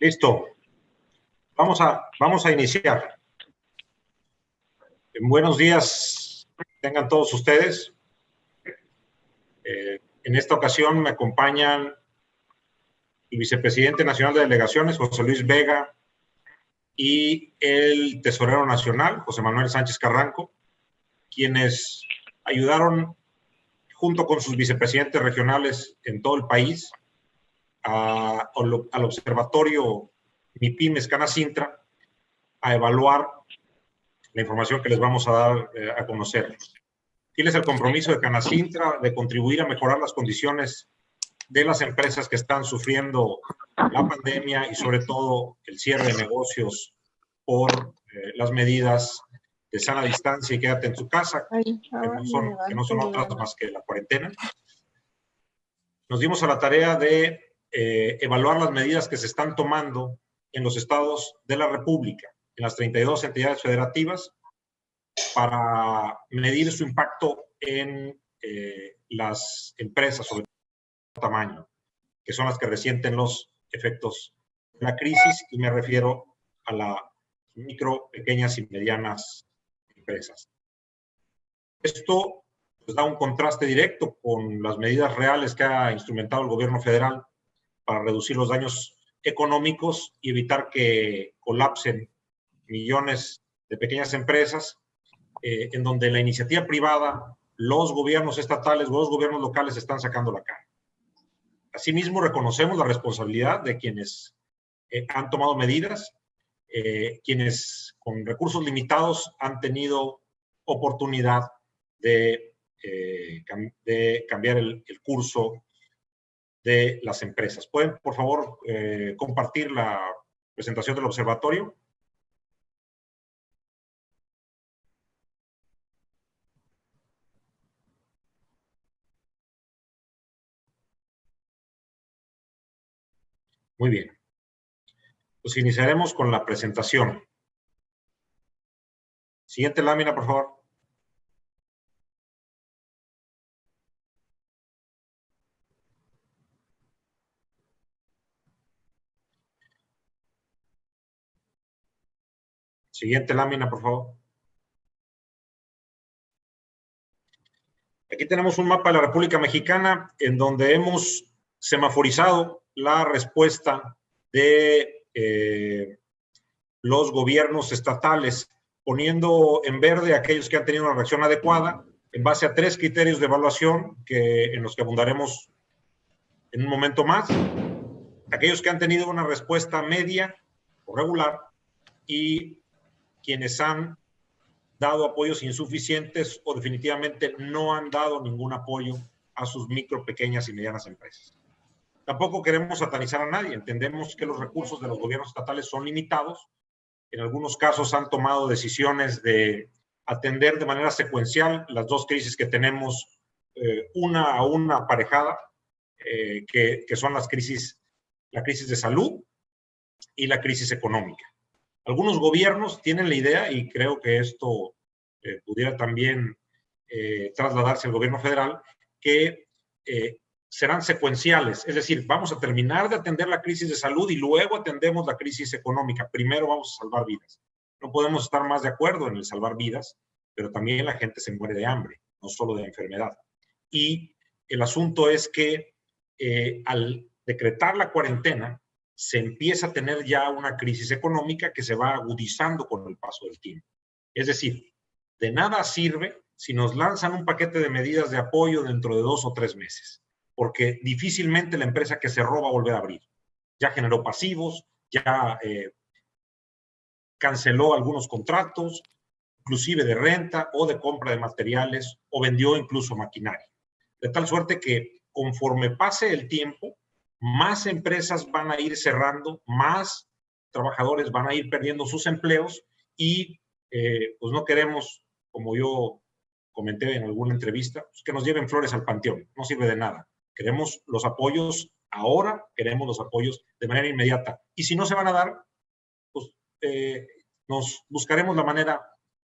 Listo. Vamos a iniciar. Buenos días, tengan todos ustedes. En esta ocasión me acompañan el vicepresidente nacional de delegaciones, José Luis Vega, y el tesorero nacional, José Manuel Sánchez Carranco, quienes ayudaron, junto con sus vicepresidentes regionales en todo el país, al observatorio MIPYMES Canacintra a evaluar la información que les vamos a dar a conocer. ¿Cuál es el compromiso de Canacintra de contribuir a mejorar las condiciones de las empresas que están sufriendo la pandemia y sobre todo el cierre de negocios por las medidas de sana distancia y quédate en tu casa, que no son otras más que la cuarentena? Nos dimos a la tarea de evaluar las medidas que se están tomando en los estados de la República, en las 32 entidades federativas, para medir su impacto en las empresas, sobre todo tamaño, que son las que resienten los efectos de la crisis, y me refiero a las micro, pequeñas y medianas empresas. Esto pues, da un contraste directo con las medidas reales que ha instrumentado el gobierno federal para reducir los daños económicos y evitar que colapsen millones de pequeñas empresas, en donde la iniciativa privada, los gobiernos estatales o los gobiernos locales están sacando la cara. Asimismo, reconocemos la responsabilidad de quienes han tomado medidas, quienes con recursos limitados han tenido oportunidad de cambiar el curso de las empresas. ¿Pueden, por favor, compartir la presentación del observatorio? Muy bien. Pues iniciaremos con la presentación. Siguiente lámina, por favor. Siguiente lámina, por favor. Aquí tenemos un mapa de la República Mexicana en donde hemos semaforizado la respuesta de los gobiernos estatales, poniendo en verde aquellos que han tenido una reacción adecuada en base a 3 criterios de evaluación en los que abundaremos en un momento más. Aquellos que han tenido una respuesta media o regular y quienes han dado apoyos insuficientes o definitivamente no han dado ningún apoyo a sus micro, pequeñas y medianas empresas. Tampoco queremos satanizar a nadie. Entendemos que los recursos de los gobiernos estatales son limitados. En algunos casos han tomado decisiones de atender de manera secuencial las 2 crisis que tenemos, una a una aparejada, que son la crisis de salud y la crisis económica. Algunos gobiernos tienen la idea, y creo que esto pudiera también trasladarse al gobierno federal, que serán secuenciales, es decir, vamos a terminar de atender la crisis de salud y luego atendemos la crisis económica. Primero vamos a salvar vidas. No podemos estar más de acuerdo en el salvar vidas, pero también la gente se muere de hambre, no solo de enfermedad. Y el asunto es que al decretar la cuarentena, se empieza a tener ya una crisis económica que se va agudizando con el paso del tiempo. Es decir, de nada sirve si nos lanzan un paquete de medidas de apoyo dentro de 2 o 3 meses, porque difícilmente la empresa que cerró va a volver a abrir. Ya generó pasivos, ya canceló algunos contratos, inclusive de renta o de compra de materiales, o vendió incluso maquinaria. De tal suerte que conforme pase el tiempo, más empresas van a ir cerrando, más trabajadores van a ir perdiendo sus empleos y pues no queremos, como yo comenté en alguna entrevista, pues que nos lleven flores al panteón. No sirve de nada. Queremos los apoyos ahora, queremos los apoyos de manera inmediata. Y si no se van a dar, pues nos buscaremos la manera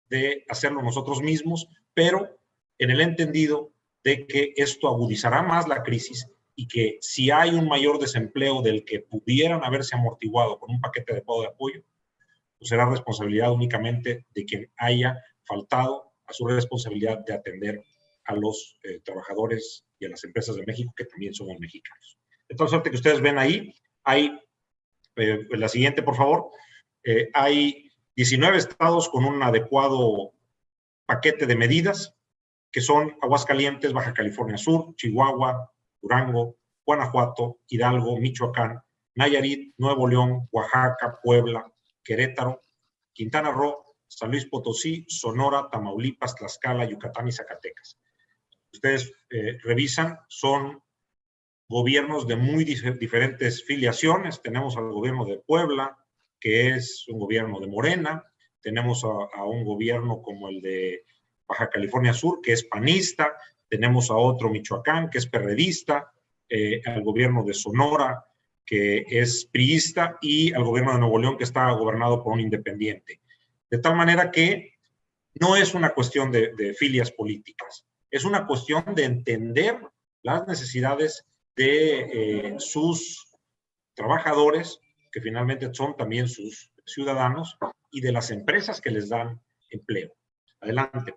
de hacerlo nosotros mismos, pero en el entendido de que esto agudizará más la crisis y que si hay un mayor desempleo del que pudieran haberse amortiguado con un paquete adecuado de apoyo, pues será responsabilidad únicamente de quien haya faltado a su responsabilidad de atender a los trabajadores y a las empresas de México, que también somos mexicanos. De tal suerte que ustedes ven ahí, hay, la siguiente por favor, hay 19 estados con un adecuado paquete de medidas, que son Aguascalientes, Baja California Sur, Chihuahua, Durango, Guanajuato, Hidalgo, Michoacán, Nayarit, Nuevo León, Oaxaca, Puebla, Querétaro, Quintana Roo, San Luis Potosí, Sonora, Tamaulipas, Tlaxcala, Yucatán y Zacatecas. Ustedes revisan, son gobiernos de muy diferentes filiaciones. Tenemos al gobierno de Puebla, que es un gobierno de Morena. Tenemos a un gobierno como el de Baja California Sur, que es panista. Tenemos a otro Michoacán, que es perredista. Al gobierno de Sonora, que es priista, y al gobierno de Nuevo León, que está gobernado por un independiente. De tal manera que no es una cuestión de filias políticas, es una cuestión de entender las necesidades de sus trabajadores, que finalmente son también sus ciudadanos, y de las empresas que les dan empleo. Adelante.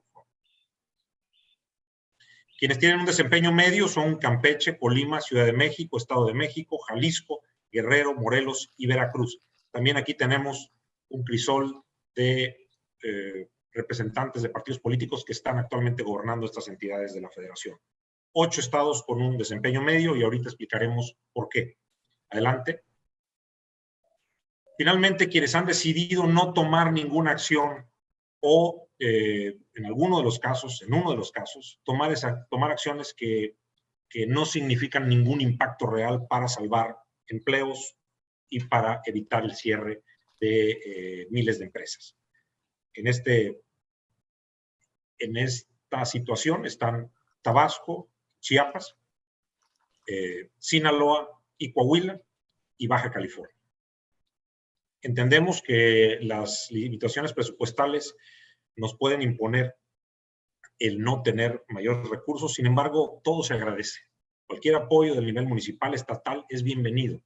Quienes tienen un desempeño medio son Campeche, Colima, Ciudad de México, Estado de México, Jalisco, Guerrero, Morelos y Veracruz. También aquí tenemos un crisol de representantes de partidos políticos que están actualmente gobernando estas entidades de la federación. 8 estados con un desempeño medio y ahorita explicaremos por qué. Adelante. Finalmente, quienes han decidido no tomar ninguna acción o en uno de los casos, tomar acciones que no significan ningún impacto real para salvar empleos y para evitar el cierre de miles de empresas. En esta situación están Tabasco, Chiapas, Sinaloa y Coahuila y Baja California. Entendemos que las limitaciones presupuestales nos pueden imponer el no tener mayores recursos, sin embargo, todo se agradece. Cualquier apoyo del nivel municipal, estatal, es bienvenido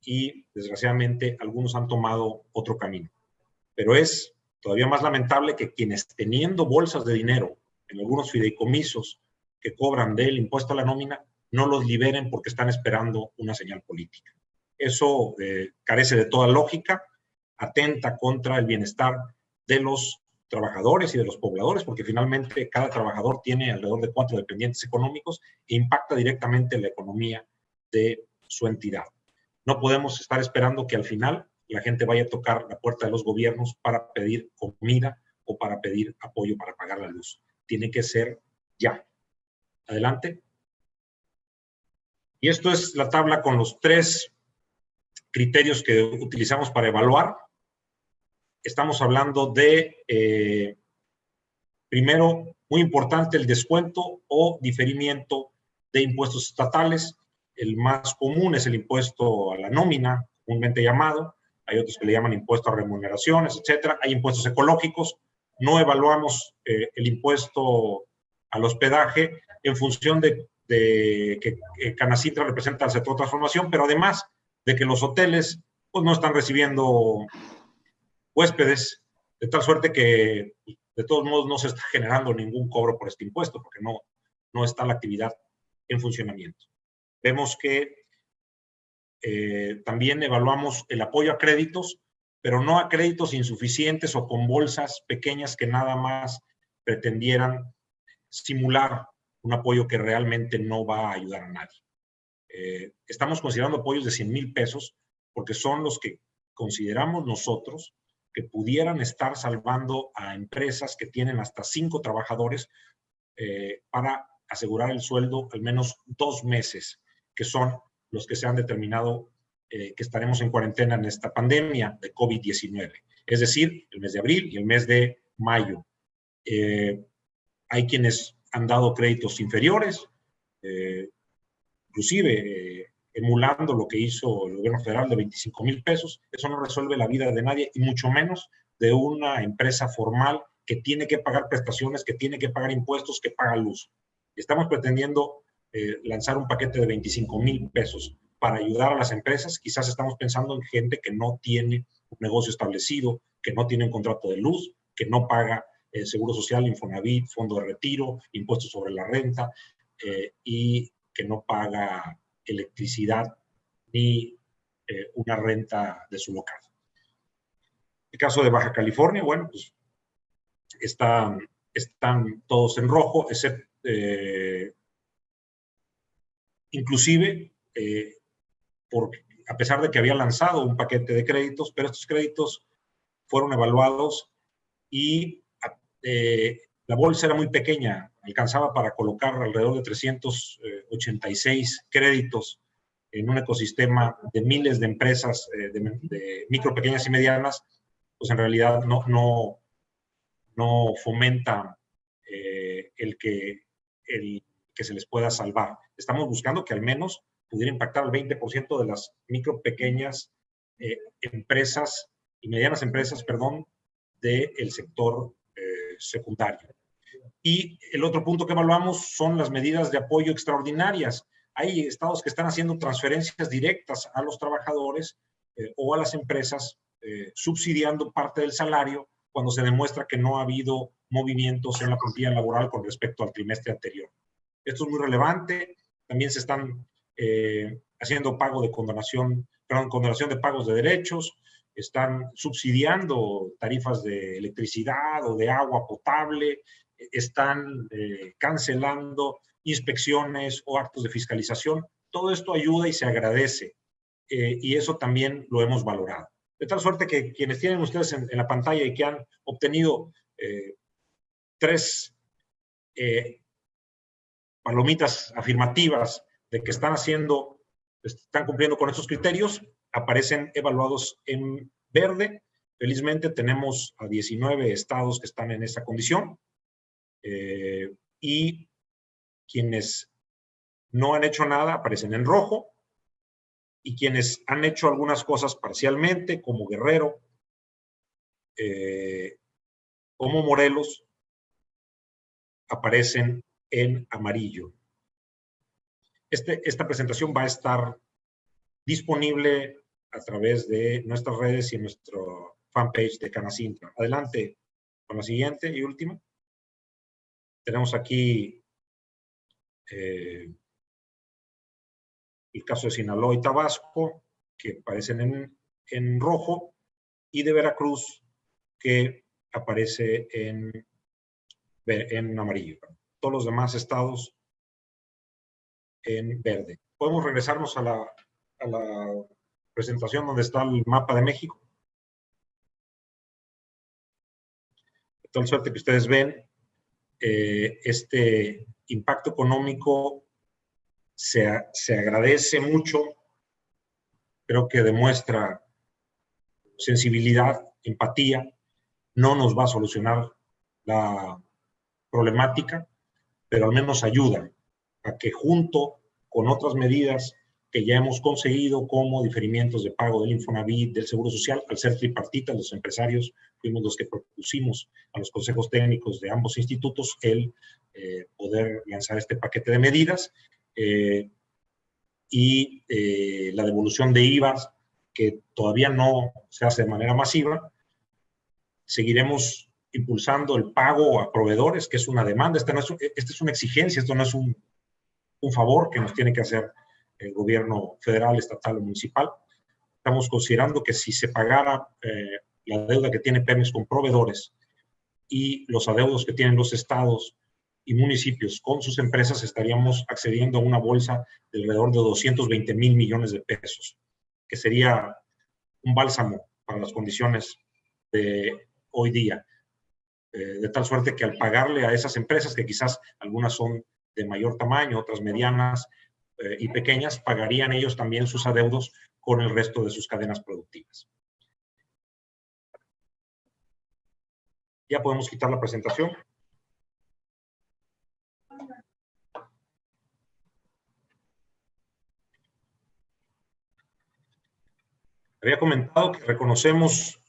y, desgraciadamente, algunos han tomado otro camino. Pero es todavía más lamentable que quienes, teniendo bolsas de dinero en algunos fideicomisos que cobran del impuesto a la nómina, no los liberen porque están esperando una señal política. Eso carece de toda lógica, atenta contra el bienestar de los trabajadores y de los pobladores, porque finalmente cada trabajador tiene alrededor de 4 dependientes económicos e impacta directamente la economía de su entidad. No podemos estar esperando que al final la gente vaya a tocar la puerta de los gobiernos para pedir comida o para pedir apoyo para pagar la luz. Tiene que ser ya. Adelante. Y esto es la tabla con los 3 criterios que utilizamos para evaluar. Estamos hablando de, primero, muy importante, el descuento o diferimiento de impuestos estatales. El más común es el impuesto a la nómina, comúnmente llamado. Hay otros que le llaman impuesto a remuneraciones, etcétera. Hay impuestos ecológicos. No evaluamos el impuesto al hospedaje en función de que Canacintra representa al sector de transformación, pero además de que los hoteles pues, no están recibiendo huéspedes, de tal suerte que de todos modos no se está generando ningún cobro por este impuesto, porque no está la actividad en funcionamiento. Vemos que también evaluamos el apoyo a créditos, pero no a créditos insuficientes o con bolsas pequeñas que nada más pretendieran simular un apoyo que realmente no va a ayudar a nadie. Estamos considerando apoyos de 100,000 pesos porque son los que consideramos nosotros que pudieran estar salvando a empresas que tienen hasta 5 trabajadores para asegurar el sueldo al menos 2 meses, que son los que se han determinado que estaremos en cuarentena en esta pandemia de COVID-19, es decir, el mes de abril y el mes de mayo. Hay quienes han dado créditos inferiores, inclusive emulando lo que hizo el gobierno federal de 25,000 pesos. Eso no resuelve la vida de nadie y mucho menos de una empresa formal que tiene que pagar prestaciones, que tiene que pagar impuestos, que paga luz. Estamos pretendiendo lanzar un paquete de 25,000 pesos para ayudar a las empresas. Quizás estamos pensando en gente que no tiene un negocio establecido, que no tiene un contrato de luz, que no paga Seguro Social, Infonavit, Fondo de Retiro, impuestos sobre la renta, y que no paga electricidad ni una renta de su local. El caso de Baja California, bueno, pues están todos en rojo, excepto, inclusive, a pesar de que había lanzado un paquete de créditos, pero estos créditos fueron evaluados y la bolsa era muy pequeña, alcanzaba para colocar alrededor de 386 créditos en un ecosistema de miles de empresas, de micro, pequeñas y medianas, pues en realidad no fomenta el que se les pueda salvar. Estamos buscando que al menos pudiera impactar al 20% de las micro, pequeñas empresas y medianas empresas, perdón, del sector secundario. Y el otro punto que evaluamos son las medidas de apoyo extraordinarias. Hay estados que están haciendo transferencias directas a los trabajadores o a las empresas, subsidiando parte del salario cuando se demuestra que no ha habido movimientos en la plantilla laboral con respecto al trimestre anterior. Esto es muy relevante. También se están haciendo pago de condonación de pagos de derechos. Están subsidiando tarifas de electricidad o de agua potable. Están cancelando inspecciones o actos de fiscalización. Todo esto ayuda y se agradece. Y eso también lo hemos valorado. De tal suerte que quienes tienen ustedes en la pantalla y que han obtenido 3 palomitas afirmativas de que están cumpliendo con estos criterios, aparecen evaluados en verde. Felizmente tenemos a 19 estados que están en esa condición, y quienes no han hecho nada aparecen en rojo, y quienes han hecho algunas cosas parcialmente, como Guerrero, como Morelos, aparecen en amarillo. Esta presentación va a estar disponible a través de nuestras redes y nuestro fanpage de Canacintra. Adelante con la siguiente y última. Tenemos aquí el caso de Sinaloa y Tabasco, que aparecen en rojo, y de Veracruz, que aparece en amarillo. Todos los demás estados en verde. Podemos regresarnos a la presentación donde está el mapa de México. De tal suerte que ustedes ven este impacto económico se agradece mucho. Creo que demuestra sensibilidad, empatía. No nos va a solucionar la problemática, pero al menos ayuda a que, junto con otras medidas que ya hemos conseguido, como diferimientos de pago del Infonavit, del Seguro Social, al ser tripartita, los empresarios fuimos los que propusimos a los consejos técnicos de ambos institutos el poder lanzar este paquete de medidas, y la devolución de IVA, que todavía no se hace de manera masiva. Seguiremos impulsando el pago a proveedores, que es una demanda. Esta es una exigencia, esto no es un favor que nos tiene que hacer el gobierno federal, estatal o municipal. Estamos considerando que si se pagara la deuda que tiene Pemex con proveedores y los adeudos que tienen los estados y municipios con sus empresas, estaríamos accediendo a una bolsa de alrededor de 220,000 millones de pesos, que sería un bálsamo para las condiciones de hoy día. De tal suerte que al pagarle a esas empresas, que quizás algunas son de mayor tamaño, otras medianas y pequeñas, pagarían ellos también sus adeudos con el resto de sus cadenas productivas. Ya podemos quitar la presentación. Había comentado que reconocemos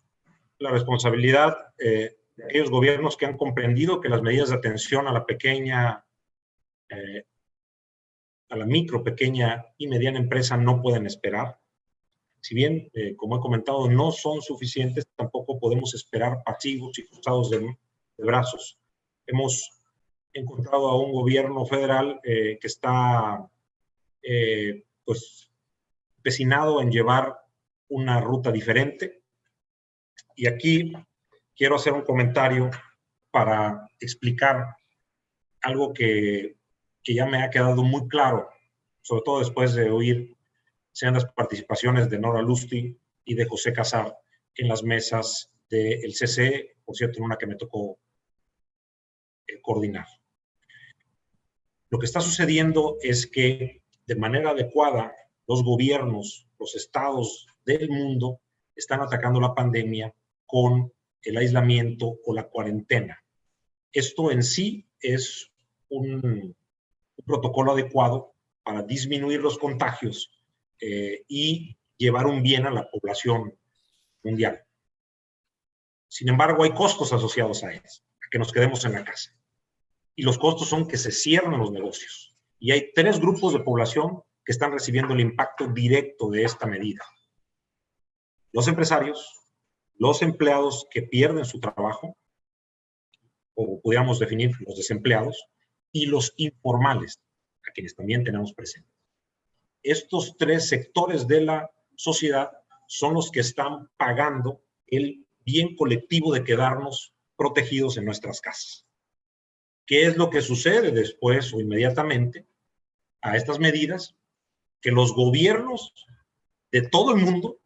la responsabilidad de aquellos gobiernos que han comprendido que las medidas de atención a la pequeña a la micro, pequeña y mediana empresa no pueden esperar. Si bien, como he comentado, no son suficientes, tampoco podemos esperar pasivos y cruzados de brazos. Hemos encontrado a un gobierno federal que está pues empecinado en llevar una ruta diferente. Y aquí quiero hacer un comentario para explicar algo que ya me ha quedado muy claro, sobre todo después de oír sendas participaciones de Nora Lustig y de José Casar en las mesas del CCE, por cierto, en una que me tocó coordinar. Lo que está sucediendo es que de manera adecuada los gobiernos, los estados del mundo están atacando la pandemia con el aislamiento o la cuarentena. Esto en sí es un protocolo adecuado para disminuir los contagios y llevar un bien a la población mundial. Sin embargo, hay costos asociados a eso, a que nos quedemos en la casa. Y los costos son que se cierran los negocios. Y hay 3 grupos de población que están recibiendo el impacto directo de esta medida. Los empresarios, los empleados que pierden su trabajo, o podríamos definir los desempleados, y los informales, a quienes también tenemos presentes. Estos 3 sectores de la sociedad son los que están pagando el bien colectivo de quedarnos protegidos en nuestras casas. ¿Qué es lo que sucede después o inmediatamente a estas medidas? Que los gobiernos de todo el mundo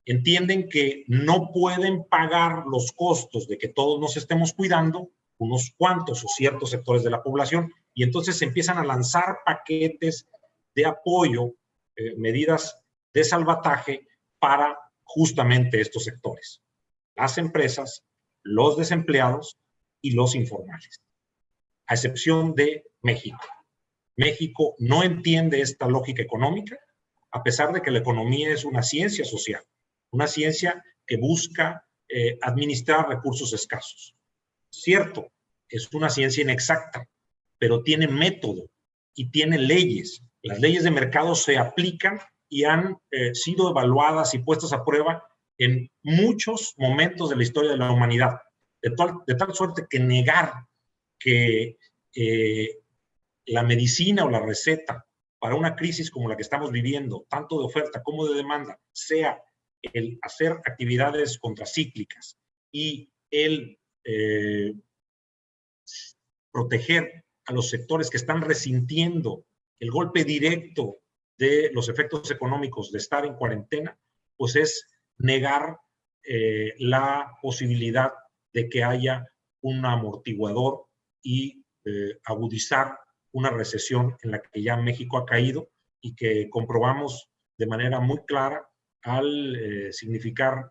entienden que no pueden pagar los costos de que todos nos estemos cuidando, unos cuantos o ciertos sectores de la población, y entonces se empiezan a lanzar paquetes de apoyo, medidas de salvataje para justamente estos sectores, las empresas, los desempleados y los informales, a excepción de México. México no entiende esta lógica económica, a pesar de que la economía es una ciencia social, una ciencia que busca administrar recursos escasos. Cierto, es una ciencia inexacta, pero tiene método y tiene leyes. Las leyes de mercado se aplican y han sido evaluadas y puestas a prueba en muchos momentos de la historia de la humanidad, de tal suerte que negar que la medicina o la receta para una crisis como la que estamos viviendo, tanto de oferta como de demanda, sea el hacer actividades contracíclicas y el proteger a los sectores que están resintiendo el golpe directo de los efectos económicos de estar en cuarentena, pues es negar la posibilidad de que haya un amortiguador y agudizar una recesión en la que ya México ha caído y que comprobamos de manera muy clara al significar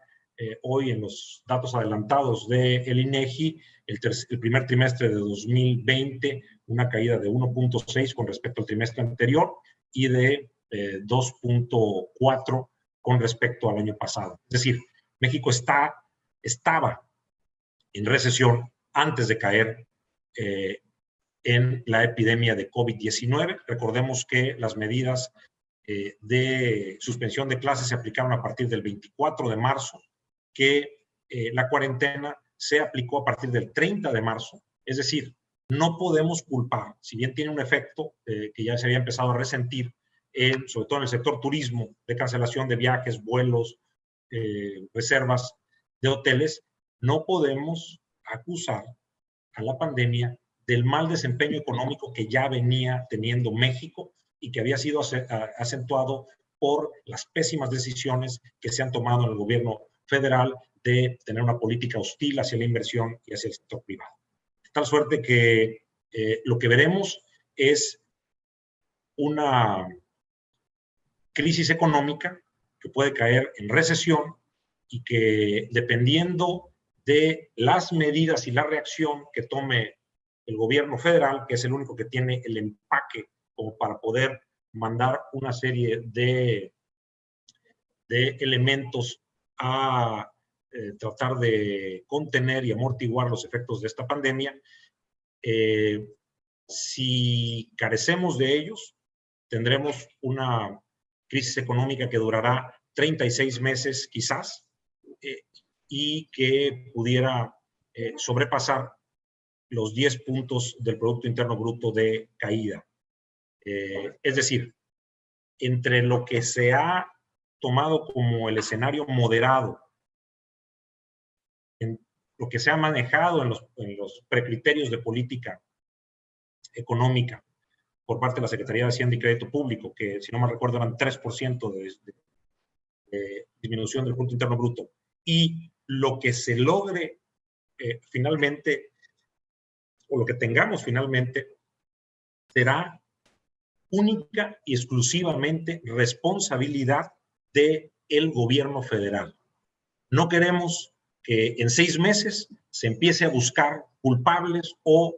hoy en los datos adelantados del INEGI, el primer trimestre de 2020, una caída de 1.6 con respecto al trimestre anterior y de 2.4 con respecto al año pasado. Es decir, México estaba en recesión antes de caer en la epidemia de COVID-19. Recordemos que las medidas de suspensión de clases se aplicaron a partir del 24 de marzo, que la cuarentena se aplicó a partir del 30 de marzo. Es decir, no podemos culpar, si bien tiene un efecto que ya se había empezado a resentir, sobre todo en el sector turismo, de cancelación de viajes, vuelos, reservas de hoteles, no podemos acusar a la pandemia del mal desempeño económico que ya venía teniendo México y que había sido acentuado por las pésimas decisiones que se han tomado en el gobierno federal de tener una política hostil hacia la inversión y hacia el sector privado. De tal suerte que lo que veremos es una crisis económica que puede caer en recesión y que, dependiendo de las medidas y la reacción que tome el gobierno federal, que es el único que tiene el empaque como para poder mandar una serie de elementos a tratar de contener y amortiguar los efectos de esta pandemia. Si carecemos de ellos, tendremos una crisis económica que durará 36 meses quizás, y que pudiera sobrepasar los 10 puntos del Producto Interno Bruto de caída. Es decir, entre lo que se ha tomado como el escenario moderado, en lo que se ha manejado en los precriterios de política económica por parte de la Secretaría de Hacienda y Crédito Público, que si no me recuerdo eran 3% de disminución del Producto Interno Bruto, y lo que se logre finalmente, o lo que tengamos finalmente, será única y exclusivamente responsabilidad del gobierno federal. No queremos que en 6 meses se empiece a buscar culpables o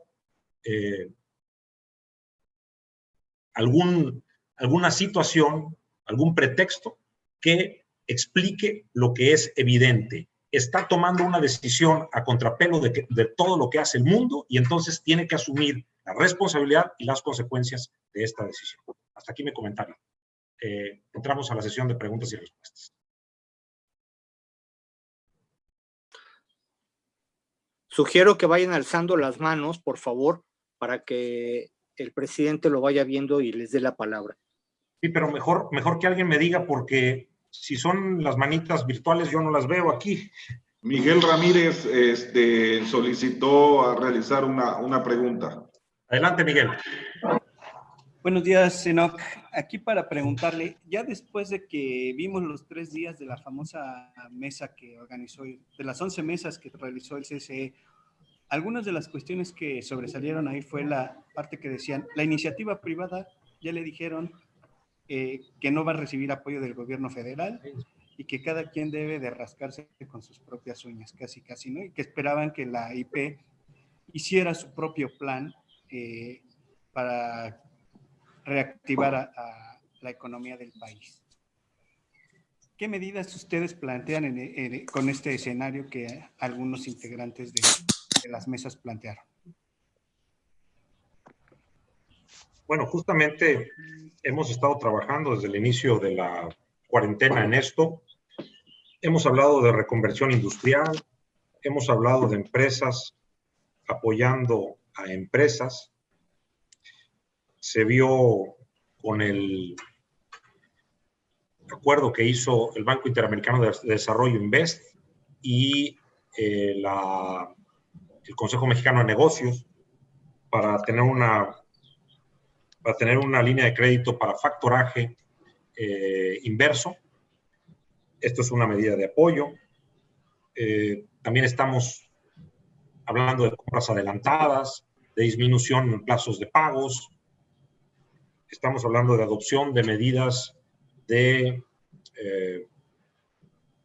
alguna situación, algún pretexto que explique lo que es evidente. Está tomando una decisión a contrapelo de todo lo que hace el mundo, y entonces tiene que asumir la responsabilidad y las consecuencias de esta decisión. Hasta aquí mi comentario. Entramos a la sesión de preguntas y respuestas. Sugiero que vayan alzando las manos, por favor, para que el presidente lo vaya viendo y les dé la palabra. Sí, pero mejor que alguien me diga, porque si son las manitas virtuales, yo no las veo aquí. Miguel Ramírez solicitó a realizar una pregunta. Adelante, Miguel. Buenos días, Enoc. Aquí para preguntarle, ya después de que vimos los 3 días de la famosa mesa que organizó, de las 11 mesas que realizó el CCE, algunas de las cuestiones que sobresalieron ahí fue la parte que decían, la iniciativa privada, ya le dijeron que no va a recibir apoyo del gobierno federal y que cada quien debe de rascarse con sus propias uñas, casi, ¿no? Y que esperaban que la IP hiciera su propio plan para reactivar a la economía del país. ¿Qué medidas ustedes plantean con este escenario que algunos integrantes de las mesas plantearon? Bueno, justamente hemos estado trabajando desde el inicio de la cuarentena en esto. Hemos hablado de reconversión industrial, hemos hablado de empresas apoyando a empresas. Se vio con el acuerdo que hizo el Banco Interamericano de Desarrollo Invest y el Consejo Mexicano de Negocios para tener una línea de crédito para factoraje inverso. Esto es una medida de apoyo. También estamos hablando de compras adelantadas, de disminución en plazos de pagos. Estamos hablando de adopción de medidas de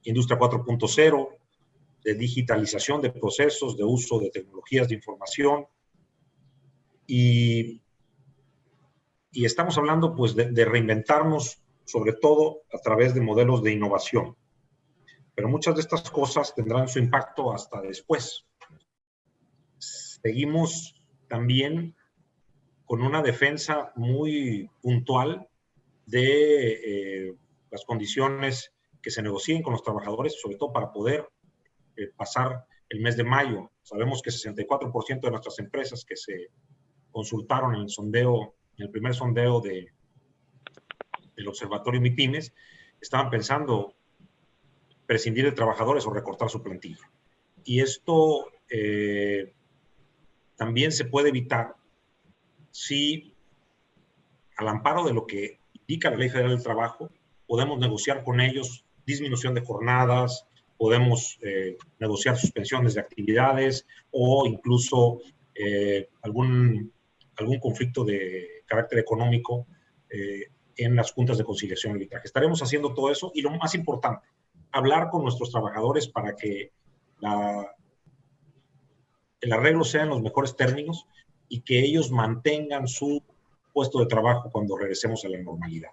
Industria 4.0, de digitalización de procesos, de uso de tecnologías de información. Y estamos hablando pues de reinventarnos, sobre todo a través de modelos de innovación. Pero muchas de estas cosas tendrán su impacto hasta después. Seguimos también con una defensa muy puntual de las condiciones que se negocien con los trabajadores, sobre todo para poder pasar el mes de mayo. Sabemos que 64% de nuestras empresas que se consultaron en el sondeo, en el primer sondeo del Observatorio MIPYMES, estaban pensando prescindir de trabajadores o recortar su plantilla. Y esto también se puede evitar si, al amparo de lo que indica la Ley Federal del Trabajo, podemos negociar con ellos disminución de jornadas, podemos negociar suspensiones de actividades o incluso algún conflicto de carácter económico en las juntas de conciliación y arbitraje. Estaremos haciendo todo eso y lo más importante, hablar con nuestros trabajadores para que el arreglo sea en los mejores términos y que ellos mantengan su puesto de trabajo cuando regresemos a la normalidad.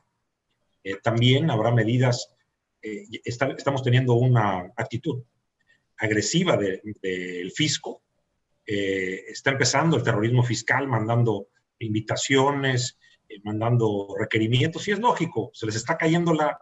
También habrá medidas, estamos teniendo una actitud agresiva del fisco. Está empezando el terrorismo fiscal mandando invitaciones mandando requerimientos, y es lógico, se les está cayendo la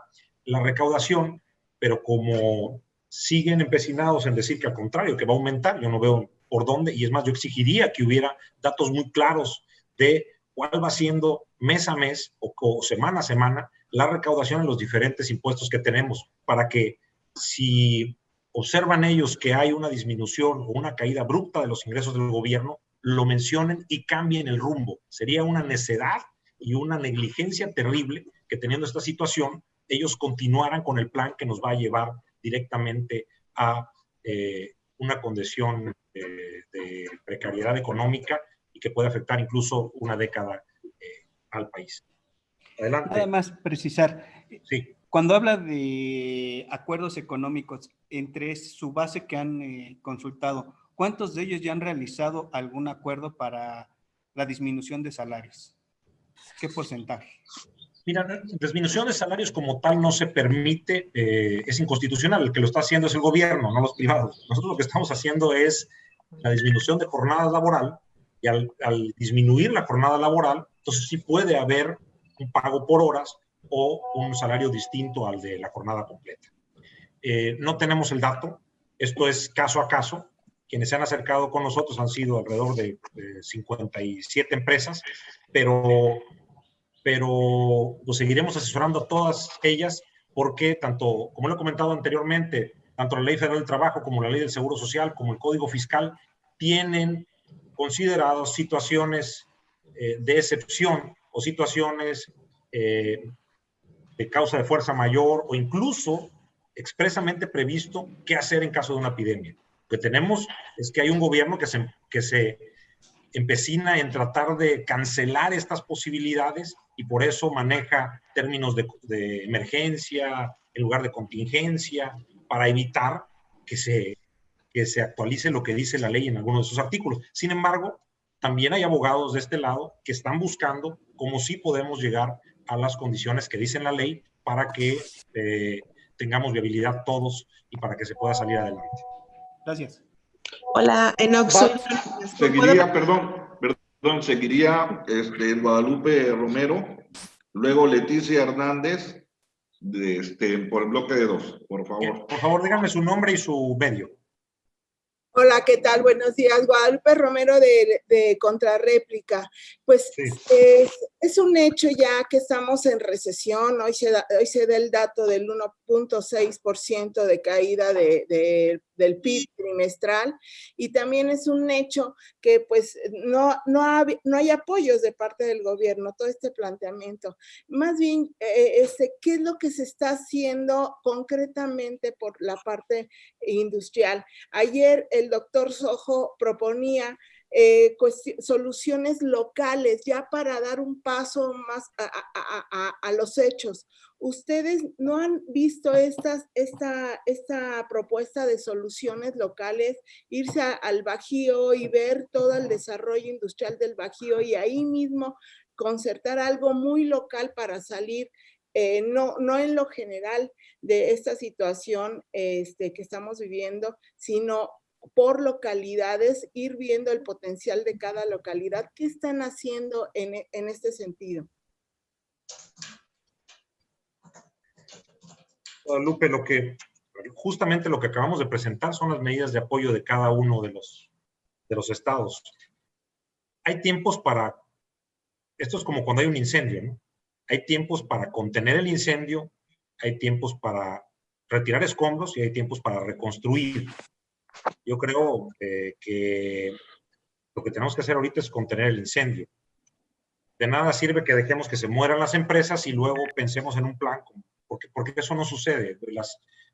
recaudación, pero como siguen empecinados en decir que al contrario, que va a aumentar, yo no veo por dónde, y es más, yo exigiría que hubiera datos muy claros de cuál va siendo mes a mes o semana a semana la recaudación en los diferentes impuestos que tenemos, para que si observan ellos que hay una disminución o una caída abrupta de los ingresos del gobierno, lo mencionen y cambien el rumbo. Sería una necedad y una negligencia terrible que, teniendo esta situación, ellos continuaran con el plan que nos va a llevar directamente a una condición de precariedad económica y que puede afectar incluso una década al país. Adelante. Nada más precisar. Sí. Cuando habla de acuerdos económicos entre su base que han consultado, ¿cuántos de ellos ya han realizado algún acuerdo para la disminución de salarios? ¿Qué porcentaje? Mira, disminución de salarios como tal no se permite, es inconstitucional. El que lo está haciendo es el gobierno, no los privados. Nosotros lo que estamos haciendo es la disminución de jornada laboral, y al disminuir la jornada laboral, entonces sí puede haber un pago por horas o un salario distinto al de la jornada completa. No tenemos el dato, esto es caso a caso. Quienes se han acercado con nosotros han sido alrededor de 57 empresas, pero pues seguiremos asesorando a todas ellas, porque tanto, como lo he comentado anteriormente, tanto la Ley Federal del Trabajo como la Ley del Seguro Social, como el Código Fiscal, tienen consideradas situaciones de excepción o situaciones de causa de fuerza mayor, o incluso expresamente previsto qué hacer en caso de una epidemia. Lo que tenemos es que hay un gobierno que se empecina en tratar de cancelar estas posibilidades, y por eso maneja términos de emergencia en lugar de contingencia, para evitar que se actualice lo que dice la ley en algunos de sus artículos. Sin embargo, también hay abogados de este lado que están buscando cómo sí podemos llegar a las condiciones que dice la ley para que tengamos viabilidad todos y para que se pueda salir adelante. Gracias. Hola, Enoch. Seguiría, seguiría Guadalupe Romero, luego Leticia Hernández, por el bloque de 2, por favor. Por favor, díganme su nombre y su medio. Hola, ¿qué tal? Buenos días. Guadalupe Romero de Contrarréplica. Pues sí. Es un hecho ya que estamos en recesión. Hoy se da el dato del 1.6% de caída del PIB trimestral, y también es un hecho que pues no hay apoyos de parte del gobierno, todo este planteamiento. Más bien, ¿qué es lo que se está haciendo concretamente por la parte industrial? Ayer el doctor Sojo proponía soluciones locales ya para dar un paso más a los hechos. ¿Ustedes no han visto esta propuesta de soluciones locales, irse al Bajío y ver todo el desarrollo industrial del Bajío y ahí mismo concertar algo muy local para salir, no en lo general de esta situación que estamos viviendo, sino por localidades, ir viendo el potencial de cada localidad? ¿Qué están haciendo en este sentido? Lupe, justamente lo que acabamos de presentar son las medidas de apoyo de cada uno de los estados. Hay tiempos para, esto es como cuando hay un incendio, ¿no? Hay tiempos para contener el incendio, hay tiempos para retirar escombros y hay tiempos para reconstruir. Yo creo que lo que tenemos que hacer ahorita es contener el incendio. De nada sirve que dejemos que se mueran las empresas y luego pensemos en un plan, porque eso no sucede.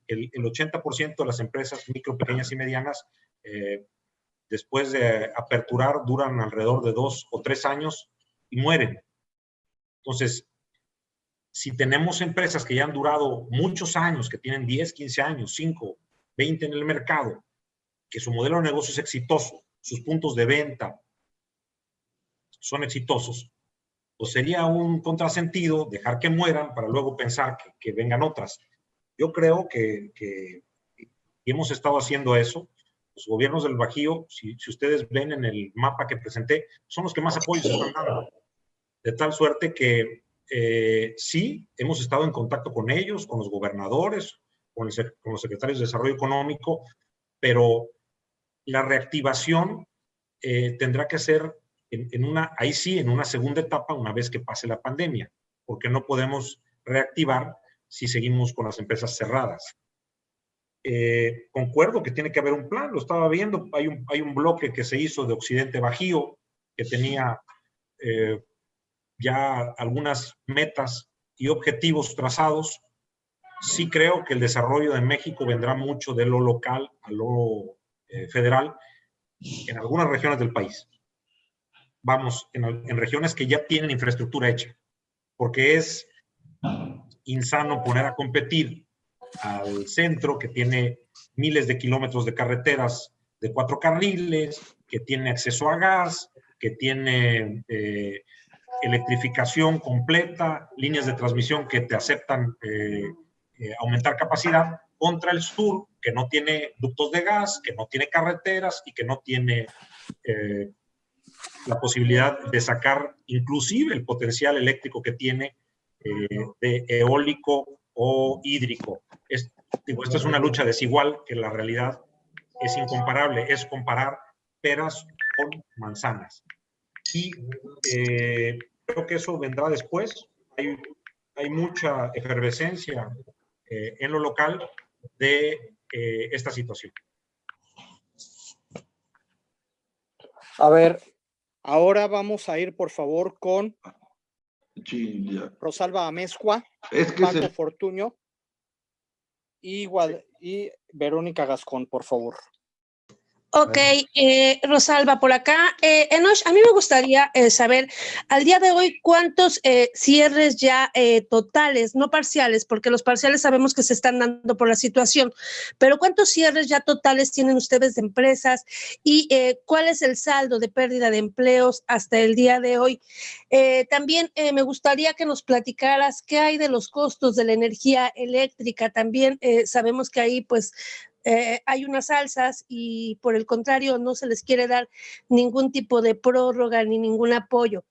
El 80% de las empresas micro, pequeñas y medianas, después de aperturar, duran alrededor de 2 o 3 años y mueren. Entonces, si tenemos empresas que ya han durado muchos años, que tienen 10, 15 años, 5, 20 en el mercado, que su modelo de negocio es exitoso, sus puntos de venta son exitosos, pues sería un contrasentido dejar que mueran para luego pensar que vengan otras. Yo creo que hemos estado haciendo eso. Los gobiernos del Bajío, si ustedes ven en el mapa que presenté, son los que más apoyos están dando. de tal suerte que sí, hemos estado en contacto con ellos, con los gobernadores, con los secretarios de Desarrollo Económico, pero la reactivación tendrá que ser ahí sí, en una segunda etapa, una vez que pase la pandemia, porque no podemos reactivar si seguimos con las empresas cerradas. Concuerdo que tiene que haber un plan, lo estaba viendo, hay un bloque que se hizo de Occidente Bajío, que tenía ya algunas metas y objetivos trazados. Sí creo que el desarrollo de México vendrá mucho de lo local a lo federal en algunas regiones del país. Vamos, en regiones que ya tienen infraestructura hecha, porque es insano poner a competir al centro, que tiene miles de kilómetros de carreteras de 4 carriles, que tiene acceso a gas, que tiene electrificación completa, líneas de transmisión que te aceptan aumentar capacidad, contra el sur, que no tiene ductos de gas, que no tiene carreteras y que no tiene la posibilidad de sacar inclusive el potencial eléctrico que tiene de eólico o hídrico. Esta es una lucha desigual que la realidad es incomparable, es comparar peras con manzanas. Y creo que eso vendrá después. Hay mucha efervescencia en lo local de esta situación. A ver, ahora vamos a ir, por favor, con Rosalba Amezcua, Paco Fortuño y Verónica Gascón, por favor. Ok, Rosalba, por acá. Enoch, a mí me gustaría saber, al día de hoy, ¿cuántos cierres ya totales, no parciales, porque los parciales sabemos que se están dando por la situación, pero cuántos cierres ya totales tienen ustedes de empresas y cuál es el saldo de pérdida de empleos hasta el día de hoy? También me gustaría que nos platicaras qué hay de los costos de la energía eléctrica. También sabemos que ahí, pues, hay unas alzas y por el contrario no se les quiere dar ningún tipo de prórroga ni ningún apoyo.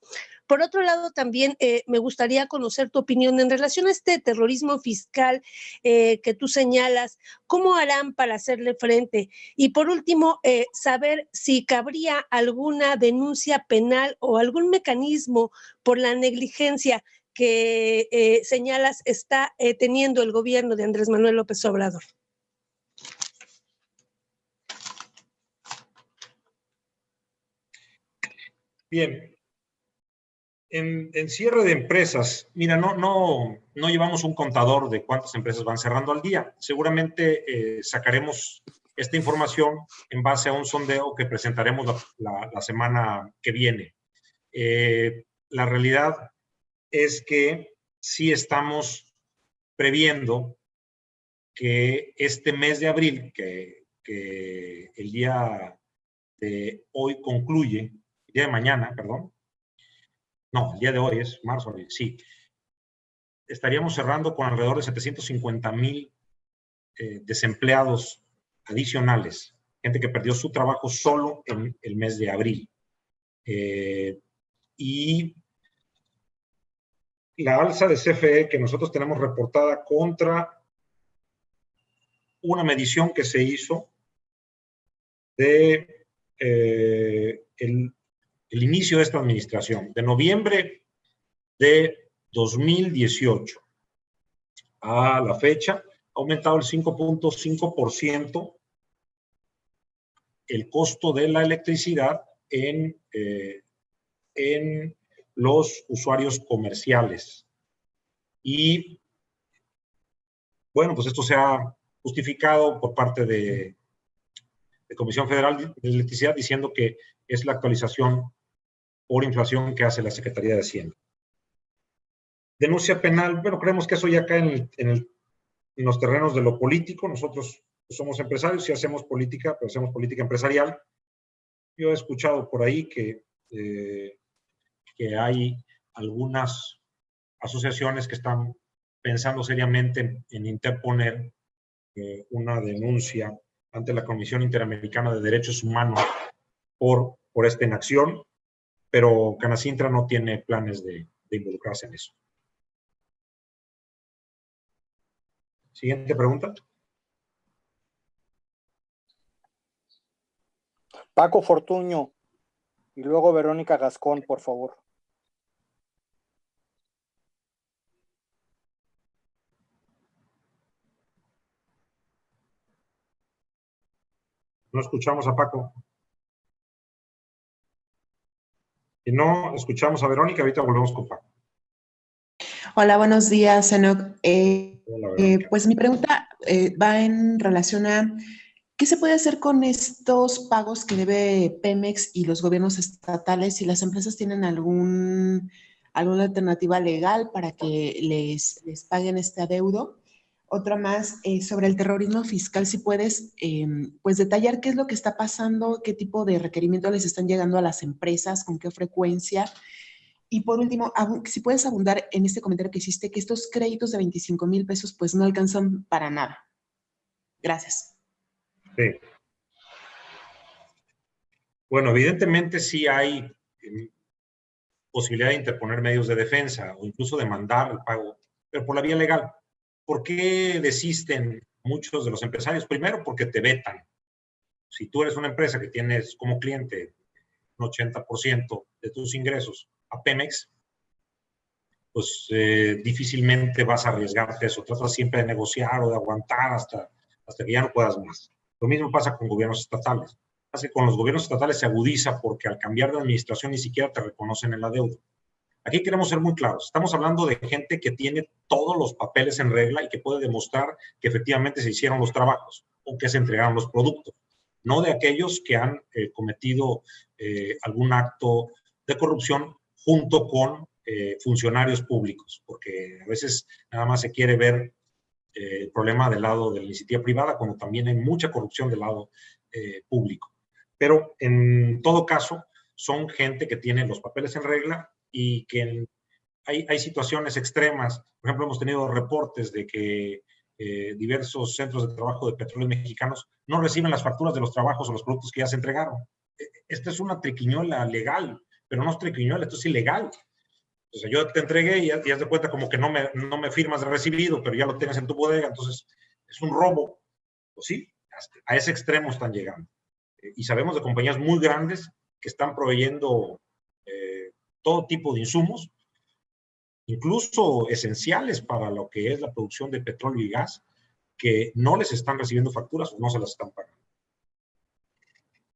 Por otro lado, también me gustaría conocer tu opinión en relación a este terrorismo fiscal que tú señalas. ¿Cómo harán para hacerle frente? Y por último, saber si cabría alguna denuncia penal o algún mecanismo por la negligencia que señalas está teniendo el gobierno de Andrés Manuel López Obrador. Bien, en cierre de empresas, mira, no llevamos un contador de cuántas empresas van cerrando al día. Seguramente sacaremos esta información en base a un sondeo que presentaremos la semana que viene. La realidad es que sí estamos previendo que este mes de abril, que el día de hoy concluye, el día de mañana, perdón. No, el día de hoy es marzo, abril, sí. Estaríamos cerrando con alrededor de 750,000 desempleados adicionales, gente que perdió su trabajo solo en el mes de abril. Y la alza de CFE que nosotros tenemos reportada contra una medición que se hizo de el inicio de esta administración, de noviembre de 2018 a la fecha, ha aumentado el 5.5% el costo de la electricidad en los usuarios comerciales. Y bueno, pues esto se ha justificado por parte de Comisión Federal de Electricidad diciendo que es la actualización por inflación que hace la Secretaría de Hacienda. Denuncia penal, bueno, creemos que eso ya cae en los terrenos de lo político. Nosotros somos empresarios y hacemos política, pero hacemos política empresarial. Yo he escuchado por ahí que hay algunas asociaciones que están pensando seriamente en interponer una denuncia ante la Comisión Interamericana de Derechos Humanos por esta inacción. pero Canacintra no tiene planes de involucrarse en eso. Siguiente pregunta. Paco Fortuño y luego Verónica Gascón, por favor. No escuchamos a Paco. Si no escuchamos a Verónica, ahorita volvemos con Paco. Hola, buenos días, Enoch. Hola, Verónica. Pues mi pregunta va en relación a ¿qué se puede hacer con estos pagos que debe Pemex y los gobiernos estatales si las empresas tienen alguna alternativa legal para que les paguen este adeudo? Otra más, sobre el terrorismo fiscal, si puedes pues detallar qué es lo que está pasando, qué tipo de requerimientos les están llegando a las empresas, con qué frecuencia. Y por último, si puedes abundar en este comentario que hiciste, que estos créditos de 25,000 pesos pues no alcanzan para nada. Gracias. Sí. Bueno, evidentemente sí hay posibilidad de interponer medios de defensa o incluso demandar el pago, pero por la vía legal. ¿Por qué desisten muchos de los empresarios? Primero, porque te vetan. Si tú eres una empresa que tienes como cliente un 80% de tus ingresos a Pemex, pues difícilmente vas a arriesgarte eso. Tratas siempre de negociar o de aguantar hasta que ya no puedas más. Lo mismo pasa con gobiernos estatales. Hace que con los gobiernos estatales se agudiza porque al cambiar de administración ni siquiera te reconocen el adeudo. Aquí queremos ser muy claros. Estamos hablando de gente que tiene todos los papeles en regla y que puede demostrar que efectivamente se hicieron los trabajos o que se entregaron los productos. No de aquellos que han cometido algún acto de corrupción junto con funcionarios públicos, porque a veces nada más se quiere ver el problema del lado de la iniciativa privada, cuando también hay mucha corrupción del lado público. Pero en todo caso, son gente que tiene los papeles en regla y que hay situaciones extremas. Por ejemplo, hemos tenido reportes de que diversos centros de trabajo de petróleos mexicanos no reciben las facturas de los trabajos o los productos que ya se entregaron. Esta es una triquiñuela legal, pero no es triquiñuela, esto es ilegal. O sea, yo te entregué y haz de cuenta como que no me firmas de recibido, pero ya lo tienes en tu bodega, entonces es un robo. Pues sí, a ese extremo están llegando. Y sabemos de compañías muy grandes que están proveyendo todo tipo de insumos, incluso esenciales para lo que es la producción de petróleo y gas, que no les están recibiendo facturas o no se las están pagando.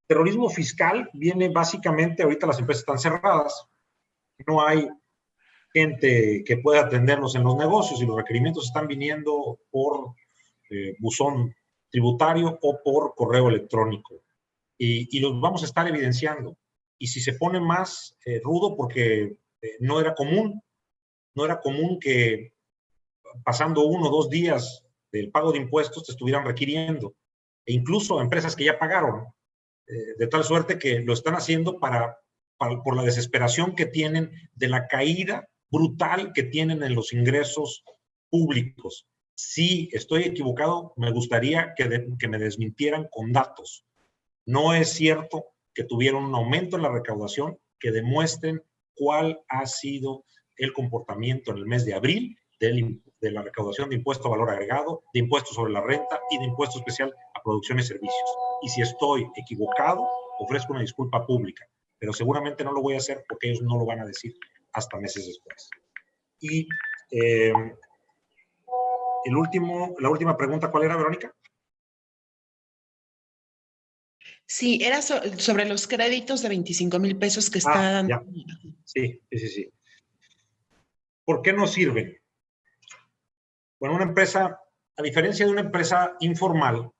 Terrorismo fiscal viene básicamente, ahorita las empresas están cerradas, no hay gente que pueda atenderlos en los negocios y los requerimientos están viniendo por buzón tributario o por correo electrónico. Y los vamos a estar evidenciando. Y si se pone más rudo, porque no era común que pasando 1 o 2 días del pago de impuestos te estuvieran requiriendo. E incluso empresas que ya pagaron, de tal suerte que lo están haciendo por la desesperación que tienen de la caída brutal que tienen en los ingresos públicos. Si estoy equivocado, me gustaría que me desmintieran con datos. No es cierto que tuvieron un aumento en la recaudación, que demuestren cuál ha sido el comportamiento en el mes de abril de la recaudación de impuesto a valor agregado, de impuesto sobre la renta y de impuesto especial a producción y servicios. Y si estoy equivocado, ofrezco una disculpa pública, pero seguramente no lo voy a hacer porque ellos no lo van a decir hasta meses después. Y la última pregunta, ¿cuál era, Verónica? Sí, era sobre los créditos de 25,000 pesos que están... Ya. Sí. ¿Por qué no sirven? Bueno, una empresa, a diferencia de una empresa informal,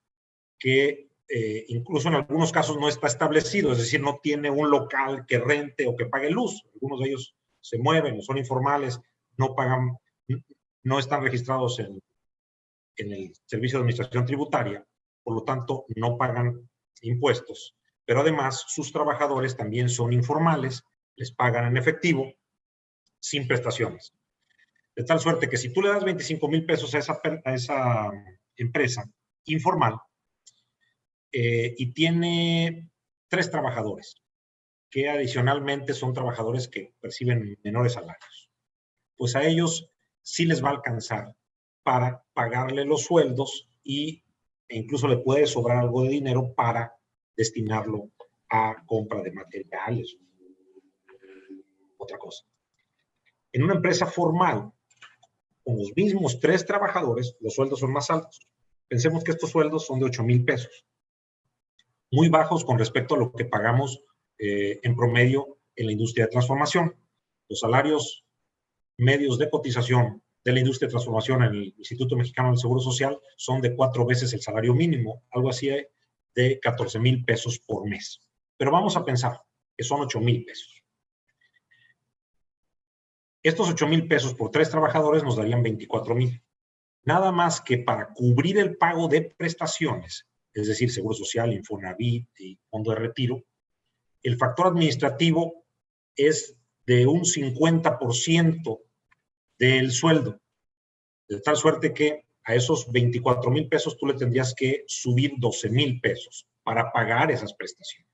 que incluso en algunos casos no está establecido, es decir, no tiene un local que rente o que pague luz. Algunos de ellos se mueven o son informales, no pagan, no están registrados en el Servicio de Administración Tributaria, por lo tanto, no pagan impuestos. Pero además, sus trabajadores también son informales, les pagan en efectivo, sin prestaciones. De tal suerte que si tú le das 25,000 pesos a esa empresa informal y tiene 3 trabajadores que adicionalmente son trabajadores que perciben menores salarios. Pues a ellos sí les va a alcanzar para pagarle los sueldos e incluso le puede sobrar algo de dinero para destinarlo a compra de materiales, otra cosa. En una empresa formal, con los mismos 3 trabajadores, los sueldos son más altos. Pensemos que estos sueldos son de 8,000 pesos, muy bajos con respecto a lo que pagamos en promedio en la industria de transformación. Los salarios medios de cotización de la industria de transformación en el Instituto Mexicano del Seguro Social son de 4 veces el salario mínimo, algo así de 14,000 pesos por mes. Pero vamos a pensar que son 8,000 pesos. Estos 8,000 pesos por 3 trabajadores nos darían 24,000. Nada más que para cubrir el pago de prestaciones, es decir, Seguro Social, Infonavit y Fondo de Retiro, el factor administrativo es de un 50% del sueldo, de tal suerte que a esos 24,000 pesos tú le tendrías que subir 12,000 pesos para pagar esas prestaciones.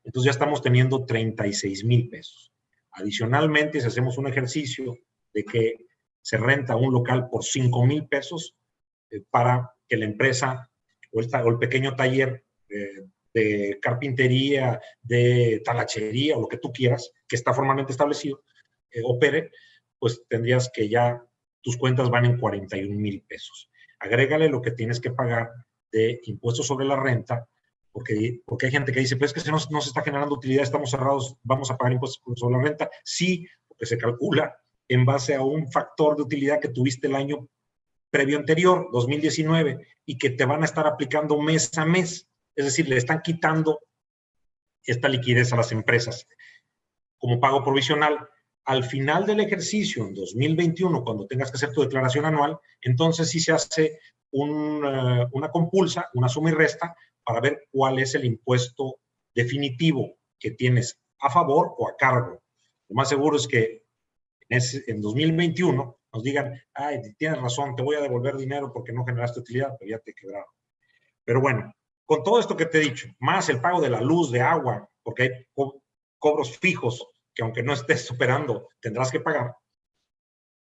Entonces ya estamos teniendo 36,000 pesos. Adicionalmente, si hacemos un ejercicio de que se renta un local por 5,000 pesos para que la empresa o el pequeño taller de carpintería, de talachería o lo que tú quieras, que está formalmente establecido, opere, pues tendrías que ya tus cuentas van en 41,000 pesos. Agrégale lo que tienes que pagar de impuestos sobre la renta, porque hay gente que dice, pues es que no se está generando utilidad, estamos cerrados, vamos a pagar impuestos sobre la renta. Sí, porque se calcula en base a un factor de utilidad que tuviste el año previo anterior, 2019, y que te van a estar aplicando mes a mes. Es decir, le están quitando esta liquidez a las empresas como pago provisional. Al final del ejercicio, en 2021, cuando tengas que hacer tu declaración anual, entonces sí se hace una compulsa, una suma y resta, para ver cuál es el impuesto definitivo que tienes a favor o a cargo. Lo más seguro es que en 2021 nos digan, ay, tienes razón, te voy a devolver dinero porque no generaste utilidad, pero ya te quebraron. Pero bueno, con todo esto que te he dicho, más el pago de la luz, de agua, porque hay cobros fijos que aunque no estés superando, tendrás que pagar,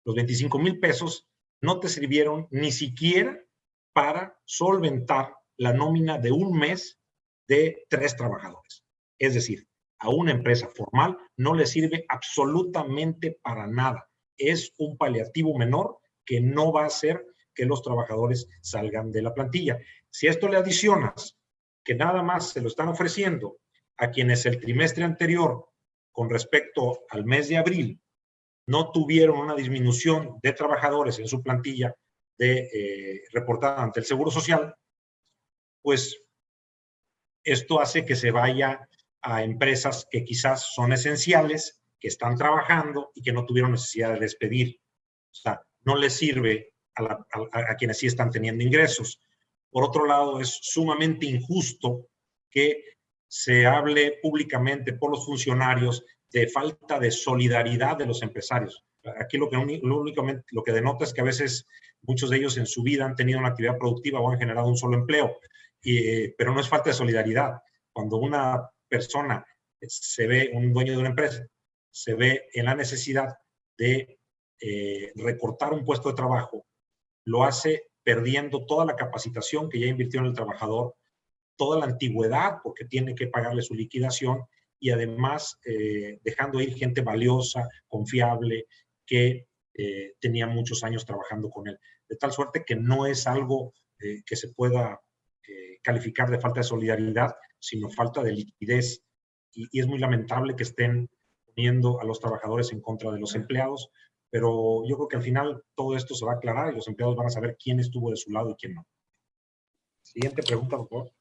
los 25,000 pesos no te sirvieron ni siquiera para solventar la nómina de un mes de 3 trabajadores. Es decir, a una empresa formal no le sirve absolutamente para nada. Es un paliativo menor que no va a hacer que los trabajadores salgan de la plantilla. Si a esto le adicionas que nada más se lo están ofreciendo a quienes el trimestre anterior, con respecto al mes de abril, no tuvieron una disminución de trabajadores en su plantilla reportada ante el Seguro Social, pues esto hace que se vaya a empresas que quizás son esenciales, que están trabajando y que no tuvieron necesidad de despedir. O sea, no les sirve a quienes sí están teniendo ingresos. Por otro lado, es sumamente injusto que se hable públicamente por los funcionarios de falta de solidaridad de los empresarios. Aquí lo que denota es que a veces muchos de ellos en su vida han tenido una actividad productiva o han generado un solo empleo, pero no es falta de solidaridad. Cuando una persona un dueño de una empresa, se ve en la necesidad de recortar un puesto de trabajo, lo hace perdiendo toda la capacitación que ya invirtió en el trabajador, toda la antigüedad porque tiene que pagarle su liquidación y además dejando ir gente valiosa, confiable, que tenía muchos años trabajando con él. De tal suerte que no es algo que se pueda calificar de falta de solidaridad, sino falta de liquidez. Y es muy lamentable que estén poniendo a los trabajadores en contra de los empleados, pero yo creo que al final todo esto se va a aclarar y los empleados van a saber quién estuvo de su lado y quién no. Siguiente pregunta, por favor.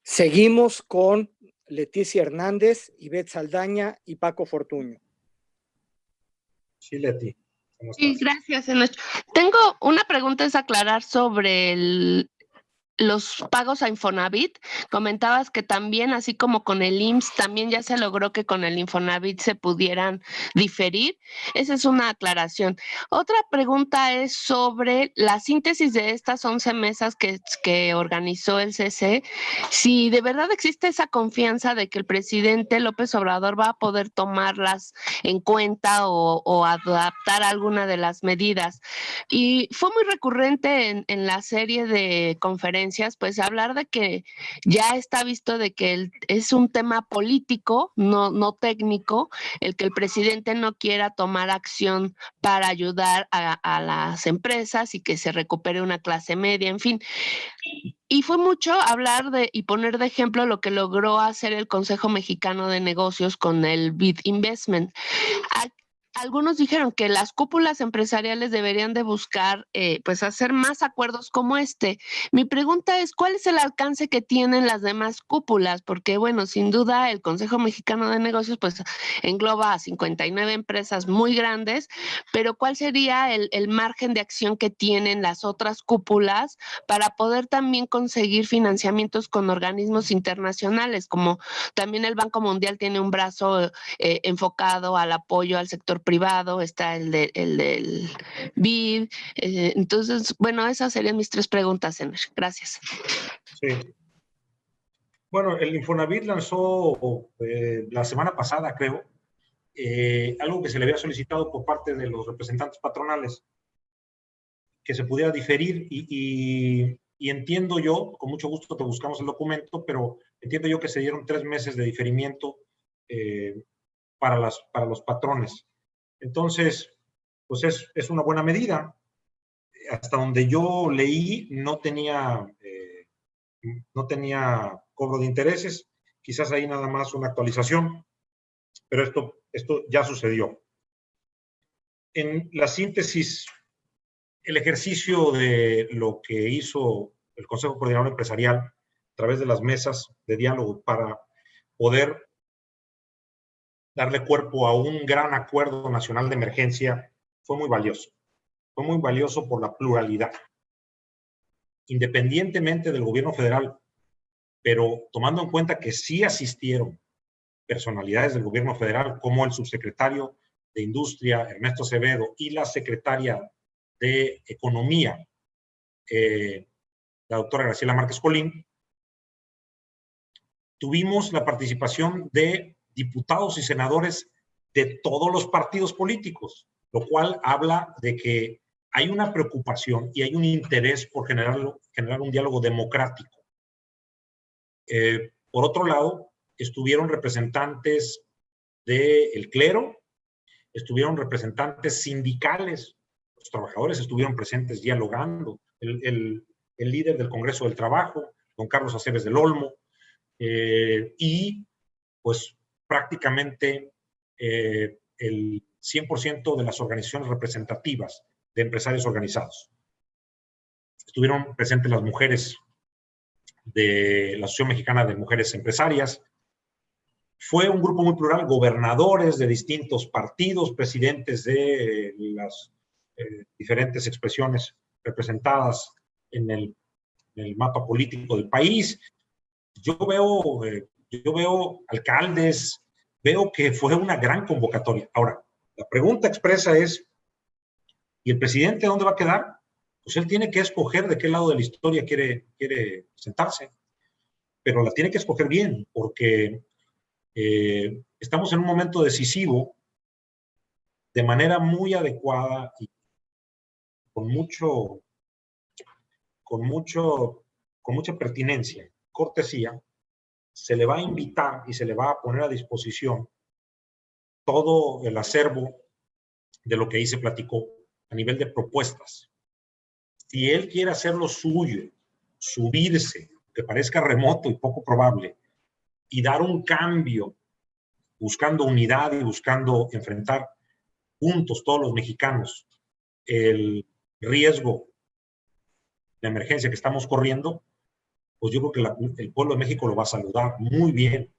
Seguimos con Leticia Hernández, Ivette Saldaña y Paco Fortuño. Sí, Leti. Sí, gracias, Enoch. Tengo una pregunta es aclarar sobre los pagos a Infonavit. Comentabas que también, así como con el IMSS, también ya se logró que con el Infonavit se pudieran diferir. Esa es una aclaración. Otra pregunta es sobre la síntesis de estas 11 mesas que organizó el CC. Si de verdad existe esa confianza de que el presidente López Obrador va a poder tomarlas en cuenta o adaptar alguna de las medidas. Y fue muy recurrente en la serie de conferencias, pues hablar de que ya está visto de que es un tema político, no técnico, el que el presidente no quiera tomar acción para ayudar a las empresas y que se recupere una clase media, en fin. Y fue mucho hablar y poner de ejemplo lo que logró hacer el Consejo Mexicano de Negocios con el BID Investment. Algunos dijeron que las cúpulas empresariales deberían de buscar, pues, hacer más acuerdos como este. Mi pregunta es, ¿cuál es el alcance que tienen las demás cúpulas? Porque, bueno, sin duda el Consejo Mexicano de Negocios, pues, engloba a 59 empresas muy grandes, pero ¿cuál sería el margen de acción que tienen las otras cúpulas para poder también conseguir financiamientos con organismos internacionales? Como también el Banco Mundial tiene un brazo enfocado al apoyo al sector privado, está el del BID. Entonces, bueno, esas serían mis 3 preguntas, Ener. Gracias. Sí. Bueno, el Infonavit lanzó la semana pasada, creo, algo que se le había solicitado por parte de los representantes patronales, que se pudiera diferir y entiendo yo, con mucho gusto te buscamos el documento, pero entiendo yo que se dieron 3 meses de diferimiento para los patrones. Entonces, pues es una buena medida. Hasta donde yo leí, no tenía cobro de intereses, quizás ahí nada más una actualización, pero esto ya sucedió. En la síntesis, el ejercicio de lo que hizo el Consejo Coordinador Empresarial a través de las mesas de diálogo para poder darle cuerpo a un gran acuerdo nacional de emergencia fue muy valioso. Fue muy valioso por la pluralidad. Independientemente del gobierno federal, pero tomando en cuenta que sí asistieron personalidades del gobierno federal, como el subsecretario de Industria, Ernesto Acevedo, y la secretaria de Economía, la doctora Graciela Márquez Colín, tuvimos la participación de diputados y senadores de todos los partidos políticos, lo cual habla de que hay una preocupación y hay un interés por generar un diálogo democrático. Por otro lado, estuvieron representantes del clero, estuvieron representantes sindicales, los trabajadores estuvieron presentes dialogando, el líder del Congreso del Trabajo, don Carlos Aceves del Olmo, y pues prácticamente el 100% de las organizaciones representativas de empresarios organizados. Estuvieron presentes las mujeres de la Asociación Mexicana de Mujeres Empresarias. Fue un grupo muy plural, gobernadores de distintos partidos, presidentes de las diferentes expresiones representadas en el mapa político del país. Yo veo alcaldes, veo que fue una gran convocatoria. Ahora, la pregunta expresa es, ¿y el presidente dónde va a quedar? Pues él tiene que escoger de qué lado de la historia quiere sentarse, pero la tiene que escoger bien, porque estamos en un momento decisivo, de manera muy adecuada y con mucha pertinencia, cortesía, se le va a invitar y se le va a poner a disposición todo el acervo de lo que ahí se platicó a nivel de propuestas. Si él quiere hacer lo suyo, subirse, que parezca remoto y poco probable, y dar un cambio, buscando unidad y buscando enfrentar juntos todos los mexicanos el riesgo, la emergencia que estamos corriendo, pues yo creo que el pueblo de México lo va a saludar muy bien.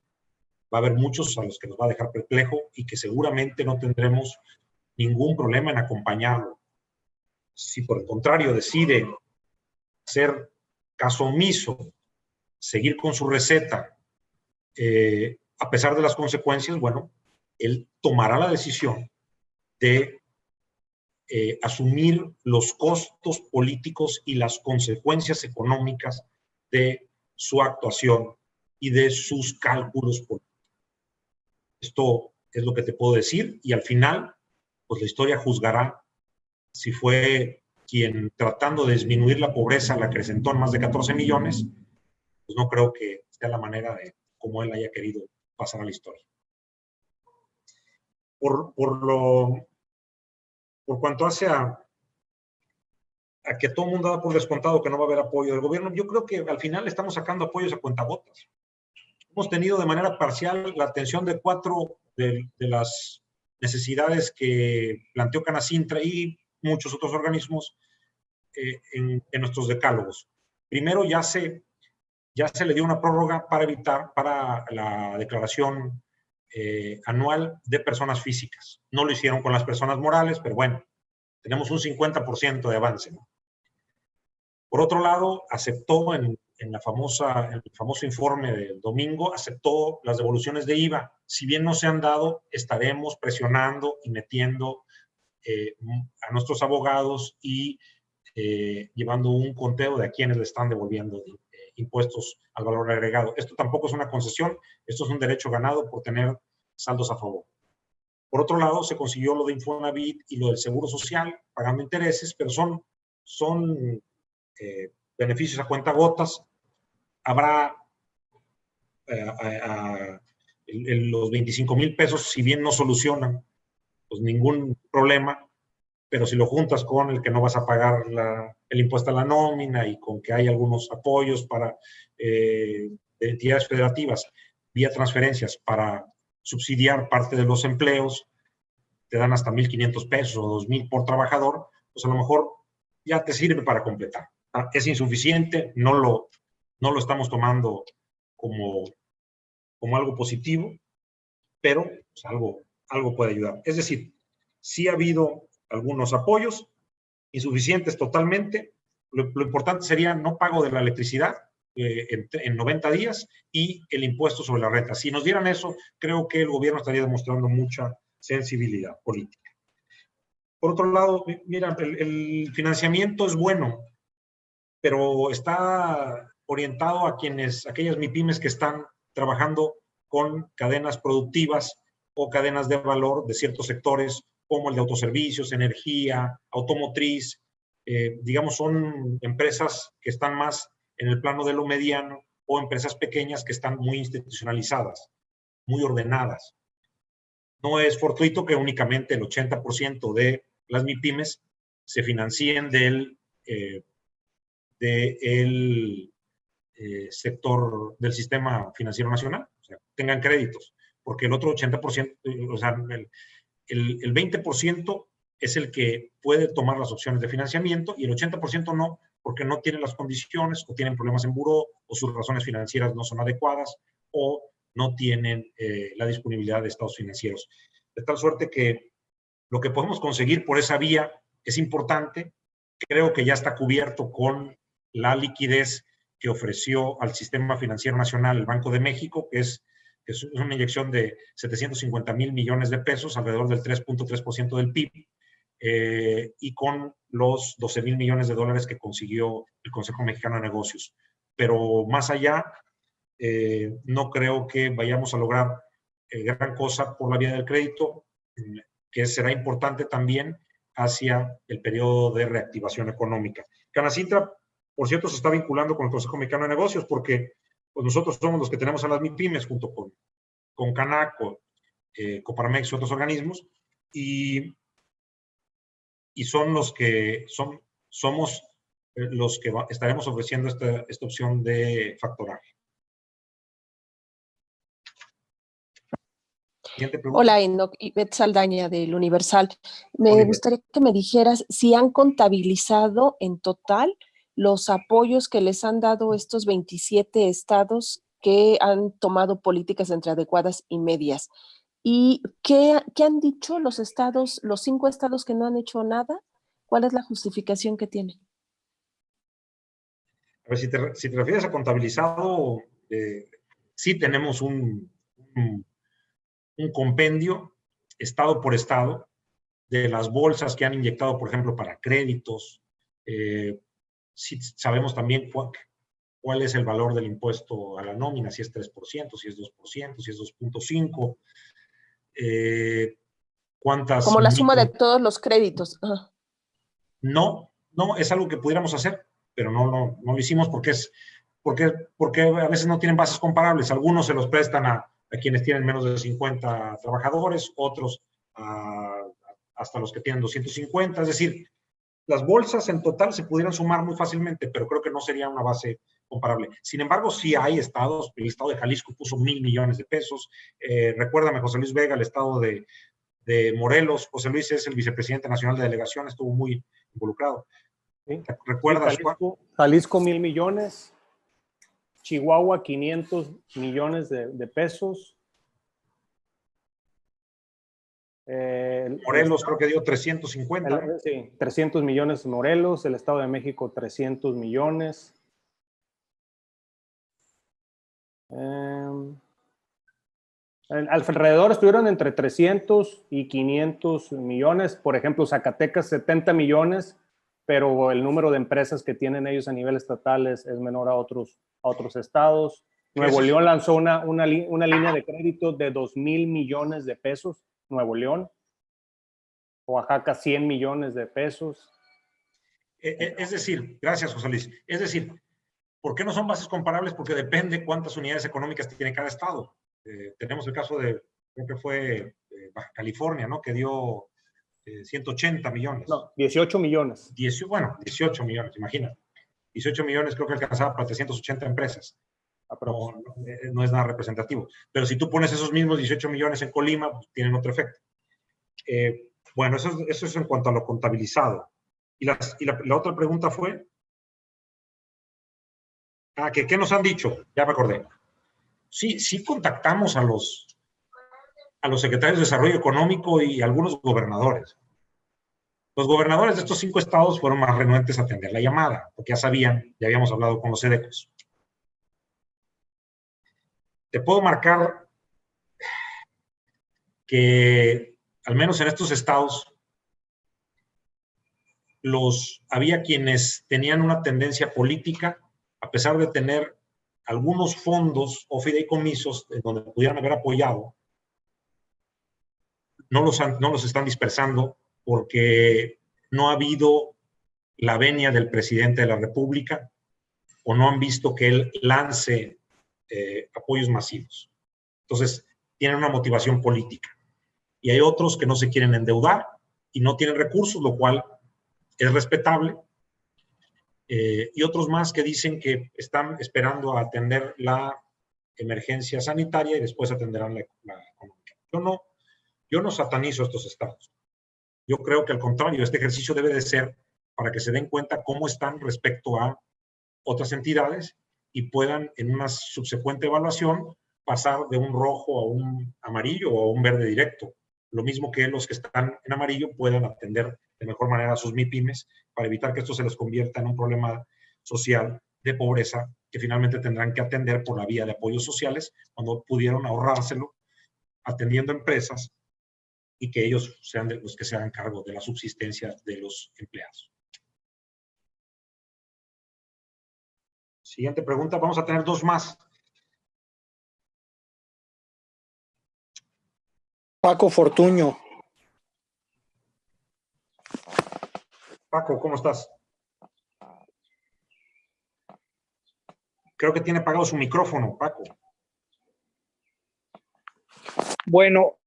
Va a haber muchos a los que nos va a dejar perplejo y que seguramente no tendremos ningún problema en acompañarlo. Si por el contrario decide hacer caso omiso, seguir con su receta, a pesar de las consecuencias, bueno, él tomará la decisión de asumir los costos políticos y las consecuencias económicas de su actuación y de sus cálculos políticos. Esto es lo que te puedo decir, y al final, pues la historia juzgará si fue quien, tratando de disminuir la pobreza, la acrecentó en más de 14 millones, pues no creo que sea la manera de cómo él haya querido pasar a la historia. Por cuanto hace a que todo el mundo da por descontado que no va a haber apoyo del gobierno, yo creo que al final estamos sacando apoyos a cuentagotas. Hemos tenido de manera parcial la atención de 4 de las necesidades que planteó Canacintra y muchos otros organismos en nuestros decálogos. Primero, ya se le dio una prórroga para la declaración anual de personas físicas. No lo hicieron con las personas morales, pero bueno, tenemos un 50% de avance, ¿no? Por otro lado, aceptó en el famoso informe del domingo, aceptó las devoluciones de IVA. Si bien no se han dado, estaremos presionando y metiendo a nuestros abogados y llevando un conteo de a quienes le están devolviendo impuestos al valor agregado. Esto tampoco es una concesión, esto es un derecho ganado por tener saldos a favor. Por otro lado, se consiguió lo de Infonavit y lo del Seguro Social, pagando intereses, pero son beneficios a cuentagotas. Habrá los 25,000 pesos, si bien no solucionan pues ningún problema, pero si lo juntas con el que no vas a pagar el impuesto a la nómina y con que hay algunos apoyos para entidades federativas vía transferencias para subsidiar parte de los empleos, te dan hasta 1,500 pesos o 2,000 por trabajador, pues a lo mejor ya te sirve para completar. Es insuficiente, no lo estamos tomando como algo positivo, pero pues algo puede ayudar. Es decir, sí ha habido algunos apoyos, insuficientes totalmente. Lo importante sería no pago de la electricidad en 90 días y el impuesto sobre la renta. Si nos dieran eso, creo que el gobierno estaría demostrando mucha sensibilidad política. Por otro lado, mira, el financiamiento es bueno, pero está orientado a aquellas MIPYMES que están trabajando con cadenas productivas o cadenas de valor de ciertos sectores, como el de autoservicios, energía, automotriz. Digamos, son empresas que están más en el plano de lo mediano, o empresas pequeñas que están muy institucionalizadas, muy ordenadas. No es fortuito que únicamente el 80% de las MIPYMES se financien del sector del sistema financiero nacional, o sea, tengan créditos, porque el otro 80%, o sea, el 20% es el que puede tomar las opciones de financiamiento y el 80% no, porque no tienen las condiciones o tienen problemas en buró o sus razones financieras no son adecuadas o no tienen la disponibilidad de estados financieros. De tal suerte que lo que podemos conseguir por esa vía es importante. Creo que ya está cubierto con la liquidez que ofreció al sistema financiero nacional el Banco de México, que es una inyección de 750,000 millones de pesos, alrededor del 3.3% del PIB, y con los 12,000 millones de dólares que consiguió el Consejo Mexicano de Negocios. Pero más allá, no creo que vayamos a lograr gran cosa por la vía del crédito, que será importante también hacia el periodo de reactivación económica. Canacintra, por cierto, se está vinculando con el Consejo Mexicano de Negocios porque pues, nosotros somos los que tenemos a las MIPYMES junto con Canaco, Coparmex y otros organismos, y son los que somos los que estaremos ofreciendo esta opción de factoraje. Hola, Enoc, Ivette Saldaña del Universal. Me gustaría que me dijeras si han contabilizado en total los apoyos que les han dado estos 27 estados que han tomado políticas entre adecuadas y medias. ¿Y qué han dicho los 5 estados que no han hecho nada? ¿Cuál es la justificación que tienen? A ver, si te refieres a contabilizado, sí tenemos un compendio, estado por estado, de las bolsas que han inyectado, por ejemplo, para créditos. Sí sabemos también cuál es el valor del impuesto a la nómina, si es 3%, si es 2%, si es 2.5%. ¿Cuántas? Como la suma de todos los créditos. Ajá. No, es algo que pudiéramos hacer, pero no lo hicimos porque a veces no tienen bases comparables. Algunos se los prestan a quienes tienen menos de 50 trabajadores, otros hasta los que tienen 250. Es decir, las bolsas en total se pudieran sumar muy fácilmente, pero creo que no sería una base comparable. Sin embargo, sí hay estados. El estado de Jalisco puso 1,000 millones de pesos. Recuérdame, José Luis Vega, el estado de Morelos. José Luis es el vicepresidente nacional de delegación, estuvo muy involucrado. Sí. ¿Recuerdas? Sí, Jalisco 1,000 millones, Chihuahua 500 millones de pesos. Morelos creo que dio 350. Sí, 300 millones Morelos, el Estado de México 300 millones. Alrededor estuvieron entre 300 y 500 millones. Por ejemplo, Zacatecas 70 millones, pero el número de empresas que tienen ellos a nivel estatal es menor a otros estados. Nuevo León lanzó una línea de crédito de 2,000 millones de pesos, Nuevo León. Oaxaca 100 millones de pesos. Es decir, gracias, José Luis. Es decir, ¿por qué no son bases comparables? Porque depende cuántas unidades económicas tiene cada estado. Tenemos el caso de, creo que fue Baja California, ¿no? Que dio 180 millones. No, 18 millones. 18 millones, imagínate. 18 millones creo que alcanzaba para 380 empresas. No es nada representativo. Pero si tú pones esos mismos 18 millones en Colima, pues tienen otro efecto. Bueno, eso es en cuanto a lo contabilizado. Y la otra pregunta fue... ¿qué nos han dicho? Ya me acordé. Sí contactamos a los secretarios de Desarrollo Económico y algunos gobernadores. Los gobernadores de estos 5 estados fueron más renuentes a atender la llamada, porque ya sabían, ya habíamos hablado con los SEDECOS. Te puedo marcar que, al menos en estos estados, había quienes tenían una tendencia política, a pesar de tener algunos fondos o fideicomisos donde pudieran haber apoyado, no los están dispersando porque no ha habido la venia del presidente de la República o no han visto que él lance apoyos masivos. Entonces, tienen una motivación política. Y hay otros que no se quieren endeudar y no tienen recursos, lo cual es respetable. Y otros más que dicen que están esperando a atender la emergencia sanitaria y después atenderán la económica. Yo no satanizo estos estados. Yo creo que al contrario, este ejercicio debe de ser para que se den cuenta cómo están respecto a otras entidades y puedan en una subsecuente evaluación pasar de un rojo a un amarillo o a un verde directo. Lo mismo que los que están en amarillo puedan atender de mejor manera a sus MIPYMES para evitar que esto se les convierta en un problema social de pobreza que finalmente tendrán que atender por la vía de apoyos sociales cuando pudieron ahorrárselo atendiendo empresas y que ellos sean los que se hagan cargo de la subsistencia de los empleados. Siguiente pregunta. Vamos a tener 2 más. Paco Fortuño. Paco, ¿cómo estás? Creo que tiene apagado su micrófono, Paco. Bueno,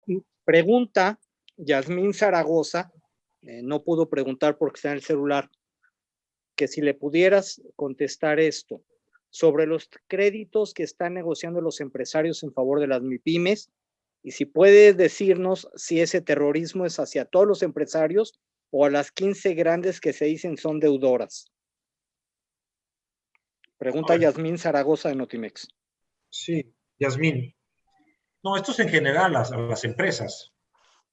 pregunta Yasmín Zaragoza, no pudo preguntar porque está en el celular, que si le pudieras contestar esto, sobre los créditos que están negociando los empresarios en favor de las MIPYMES, y si puedes decirnos si ese terrorismo es hacia todos los empresarios o a las 15 grandes que se dicen son deudoras. Pregunta Yasmín Zaragoza de Notimex. Sí, Yasmín. No, esto es en general a las empresas.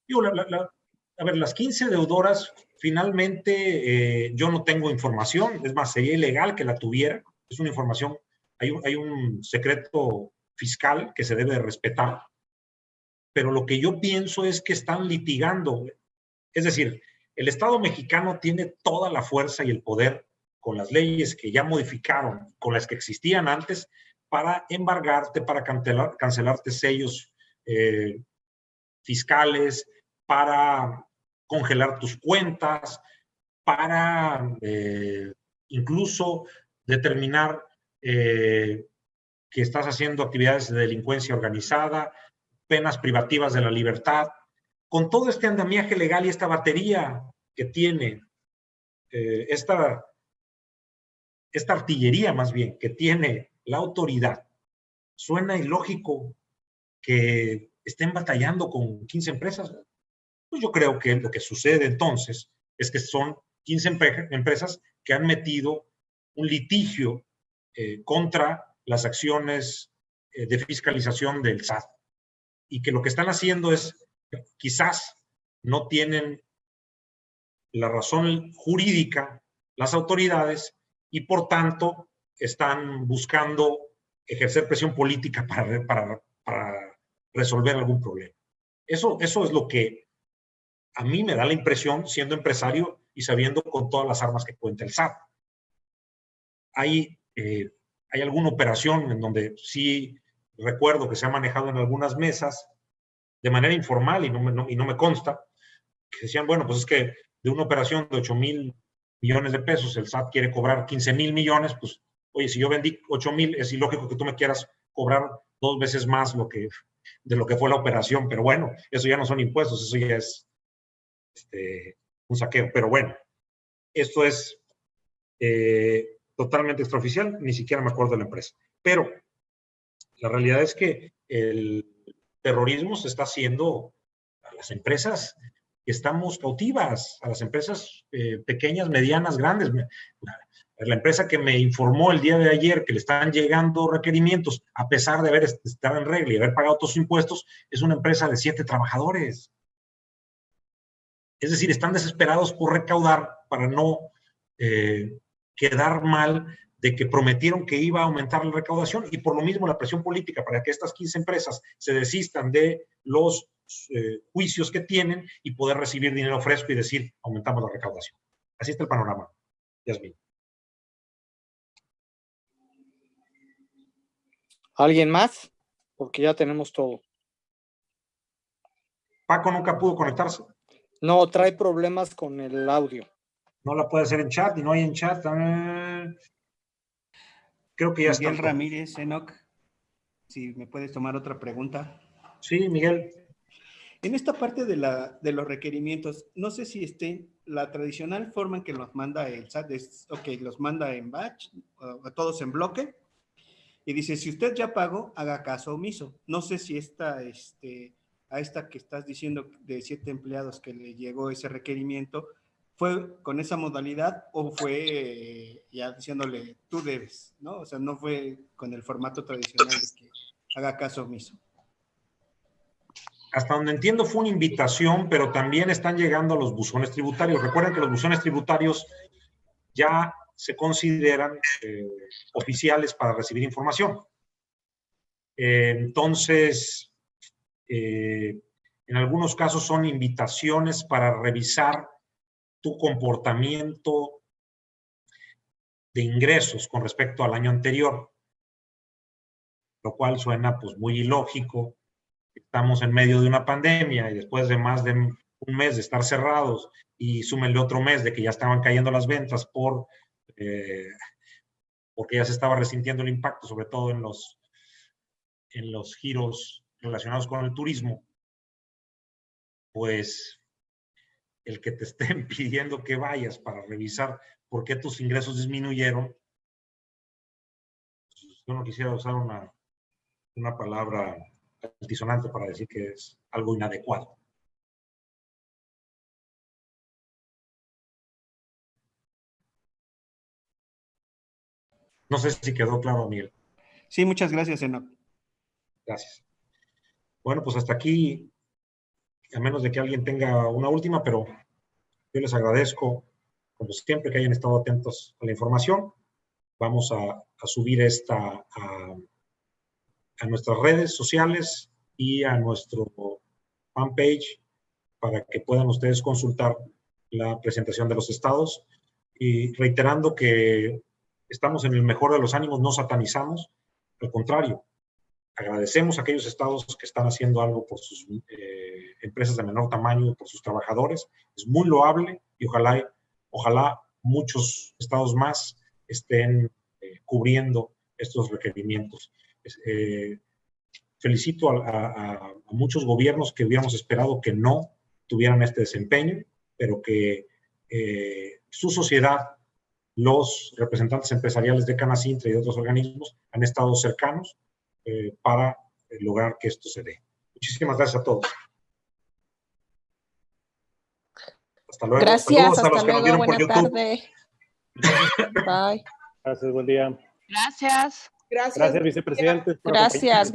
Digo, a ver, las 15 deudoras, finalmente yo no tengo información, es más, sería ilegal que la tuviera. es una información, hay un secreto fiscal que se debe de respetar, pero lo que yo pienso es que están litigando. Es decir, el Estado mexicano tiene toda la fuerza y el poder con las leyes que ya modificaron, con las que existían antes, para embargarte, para cancelarte sellos fiscales, para congelar tus cuentas, para incluso determinar que estás haciendo actividades de delincuencia organizada, penas privativas de la libertad. Con todo este andamiaje legal y esta batería que tiene, esta artillería más bien, que tiene la autoridad, suena ilógico que estén batallando con 15 empresas. Pues yo creo que lo que sucede entonces es que son 15 empresas que han metido un litigio contra las acciones de fiscalización del SAT, y que lo que están haciendo es, quizás no tienen la razón jurídica las autoridades y por tanto están buscando ejercer presión política para resolver algún problema. Eso es lo que a mí me da la impresión, siendo empresario y sabiendo con todas las armas que cuenta el SAT. Hay alguna operación en donde sí recuerdo que se ha manejado en algunas mesas de manera informal y no me consta, que decían, bueno, pues es que de una operación de 8,000 millones de pesos, el SAT quiere cobrar 15,000 millones, pues, oye, si yo vendí 8,000, es ilógico que tú me quieras cobrar 2 veces más de lo que fue la operación, pero bueno, eso ya no son impuestos, eso ya es un saqueo. Pero bueno, esto es totalmente extraoficial, ni siquiera me acuerdo de la empresa. Pero la realidad es que el terrorismo se está haciendo a las empresas que estamos cautivas, a las empresas pequeñas, medianas, grandes. La empresa que me informó el día de ayer que le están llegando requerimientos, a pesar de estar en regla y haber pagado todos sus impuestos, es una empresa de 7 trabajadores. Es decir, están desesperados por recaudar para no quedar mal de que prometieron que iba a aumentar la recaudación, y por lo mismo la presión política para que estas 15 empresas se desistan de los juicios que tienen y poder recibir dinero fresco y decir, aumentamos la recaudación. Así está el panorama, Yasmín. ¿Alguien más? Porque ya tenemos todo. Paco nunca pudo conectarse. No, trae problemas con el audio. No la puede hacer en chat, y no hay en chat. Creo que ya está. Miguel Ramírez, Enoch, si me puedes tomar otra pregunta. Sí, Miguel. En esta parte de los requerimientos, no sé si la tradicional forma en que los manda el SAT es, los manda en batch, a todos en bloque, y dice, si usted ya pagó, haga caso omiso. No sé si a esta que estás diciendo de 7 empleados que le llegó ese requerimiento, ¿fue con esa modalidad o fue ya diciéndole, tú debes, ¿no? O sea, no fue con el formato tradicional de que haga caso omiso. Hasta donde entiendo fue una invitación, pero también están llegando a los buzones tributarios. Recuerden que los buzones tributarios ya se consideran oficiales para recibir información. Entonces, en algunos casos son invitaciones para revisar tu comportamiento de ingresos con respecto al año anterior, lo cual suena pues muy ilógico. Estamos en medio de una pandemia y después de más de un mes de estar cerrados y súmenle otro mes de que ya estaban cayendo las ventas porque ya se estaba resintiendo el impacto, sobre todo en los giros relacionados con el turismo, pues el que te estén pidiendo que vayas para revisar por qué tus ingresos disminuyeron, yo no quisiera usar una palabra altisonante para decir que es algo inadecuado. No sé si quedó claro, Miguel. Sí, muchas gracias, Enoch. Gracias. Bueno, pues hasta aquí, a menos de que alguien tenga una última, pero yo les agradezco, como siempre, que hayan estado atentos a la información. vamos a subir esta a nuestras redes sociales y a nuestro fanpage para que puedan ustedes consultar la presentación de los estados, y reiterando que estamos en el mejor de los ánimos, no satanizamos, al contrario, agradecemos a aquellos estados que están haciendo algo por sus empresas de menor tamaño, por sus trabajadores. Es muy loable y ojalá muchos estados más estén cubriendo estos requerimientos. Felicito a muchos gobiernos que hubiéramos esperado que no tuvieran este desempeño, pero que su sociedad, los representantes empresariales de Canacintra y de otros organismos han estado cercanos para lograr que esto se dé. Muchísimas gracias a todos. Hasta luego. Gracias, hasta luego, buena tarde. Bye. Gracias, buen día. Gracias. Gracias, vicepresidente. Gracias.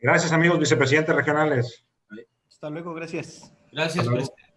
Gracias, amigos vicepresidentes regionales. Hasta luego, gracias. Gracias, presidente.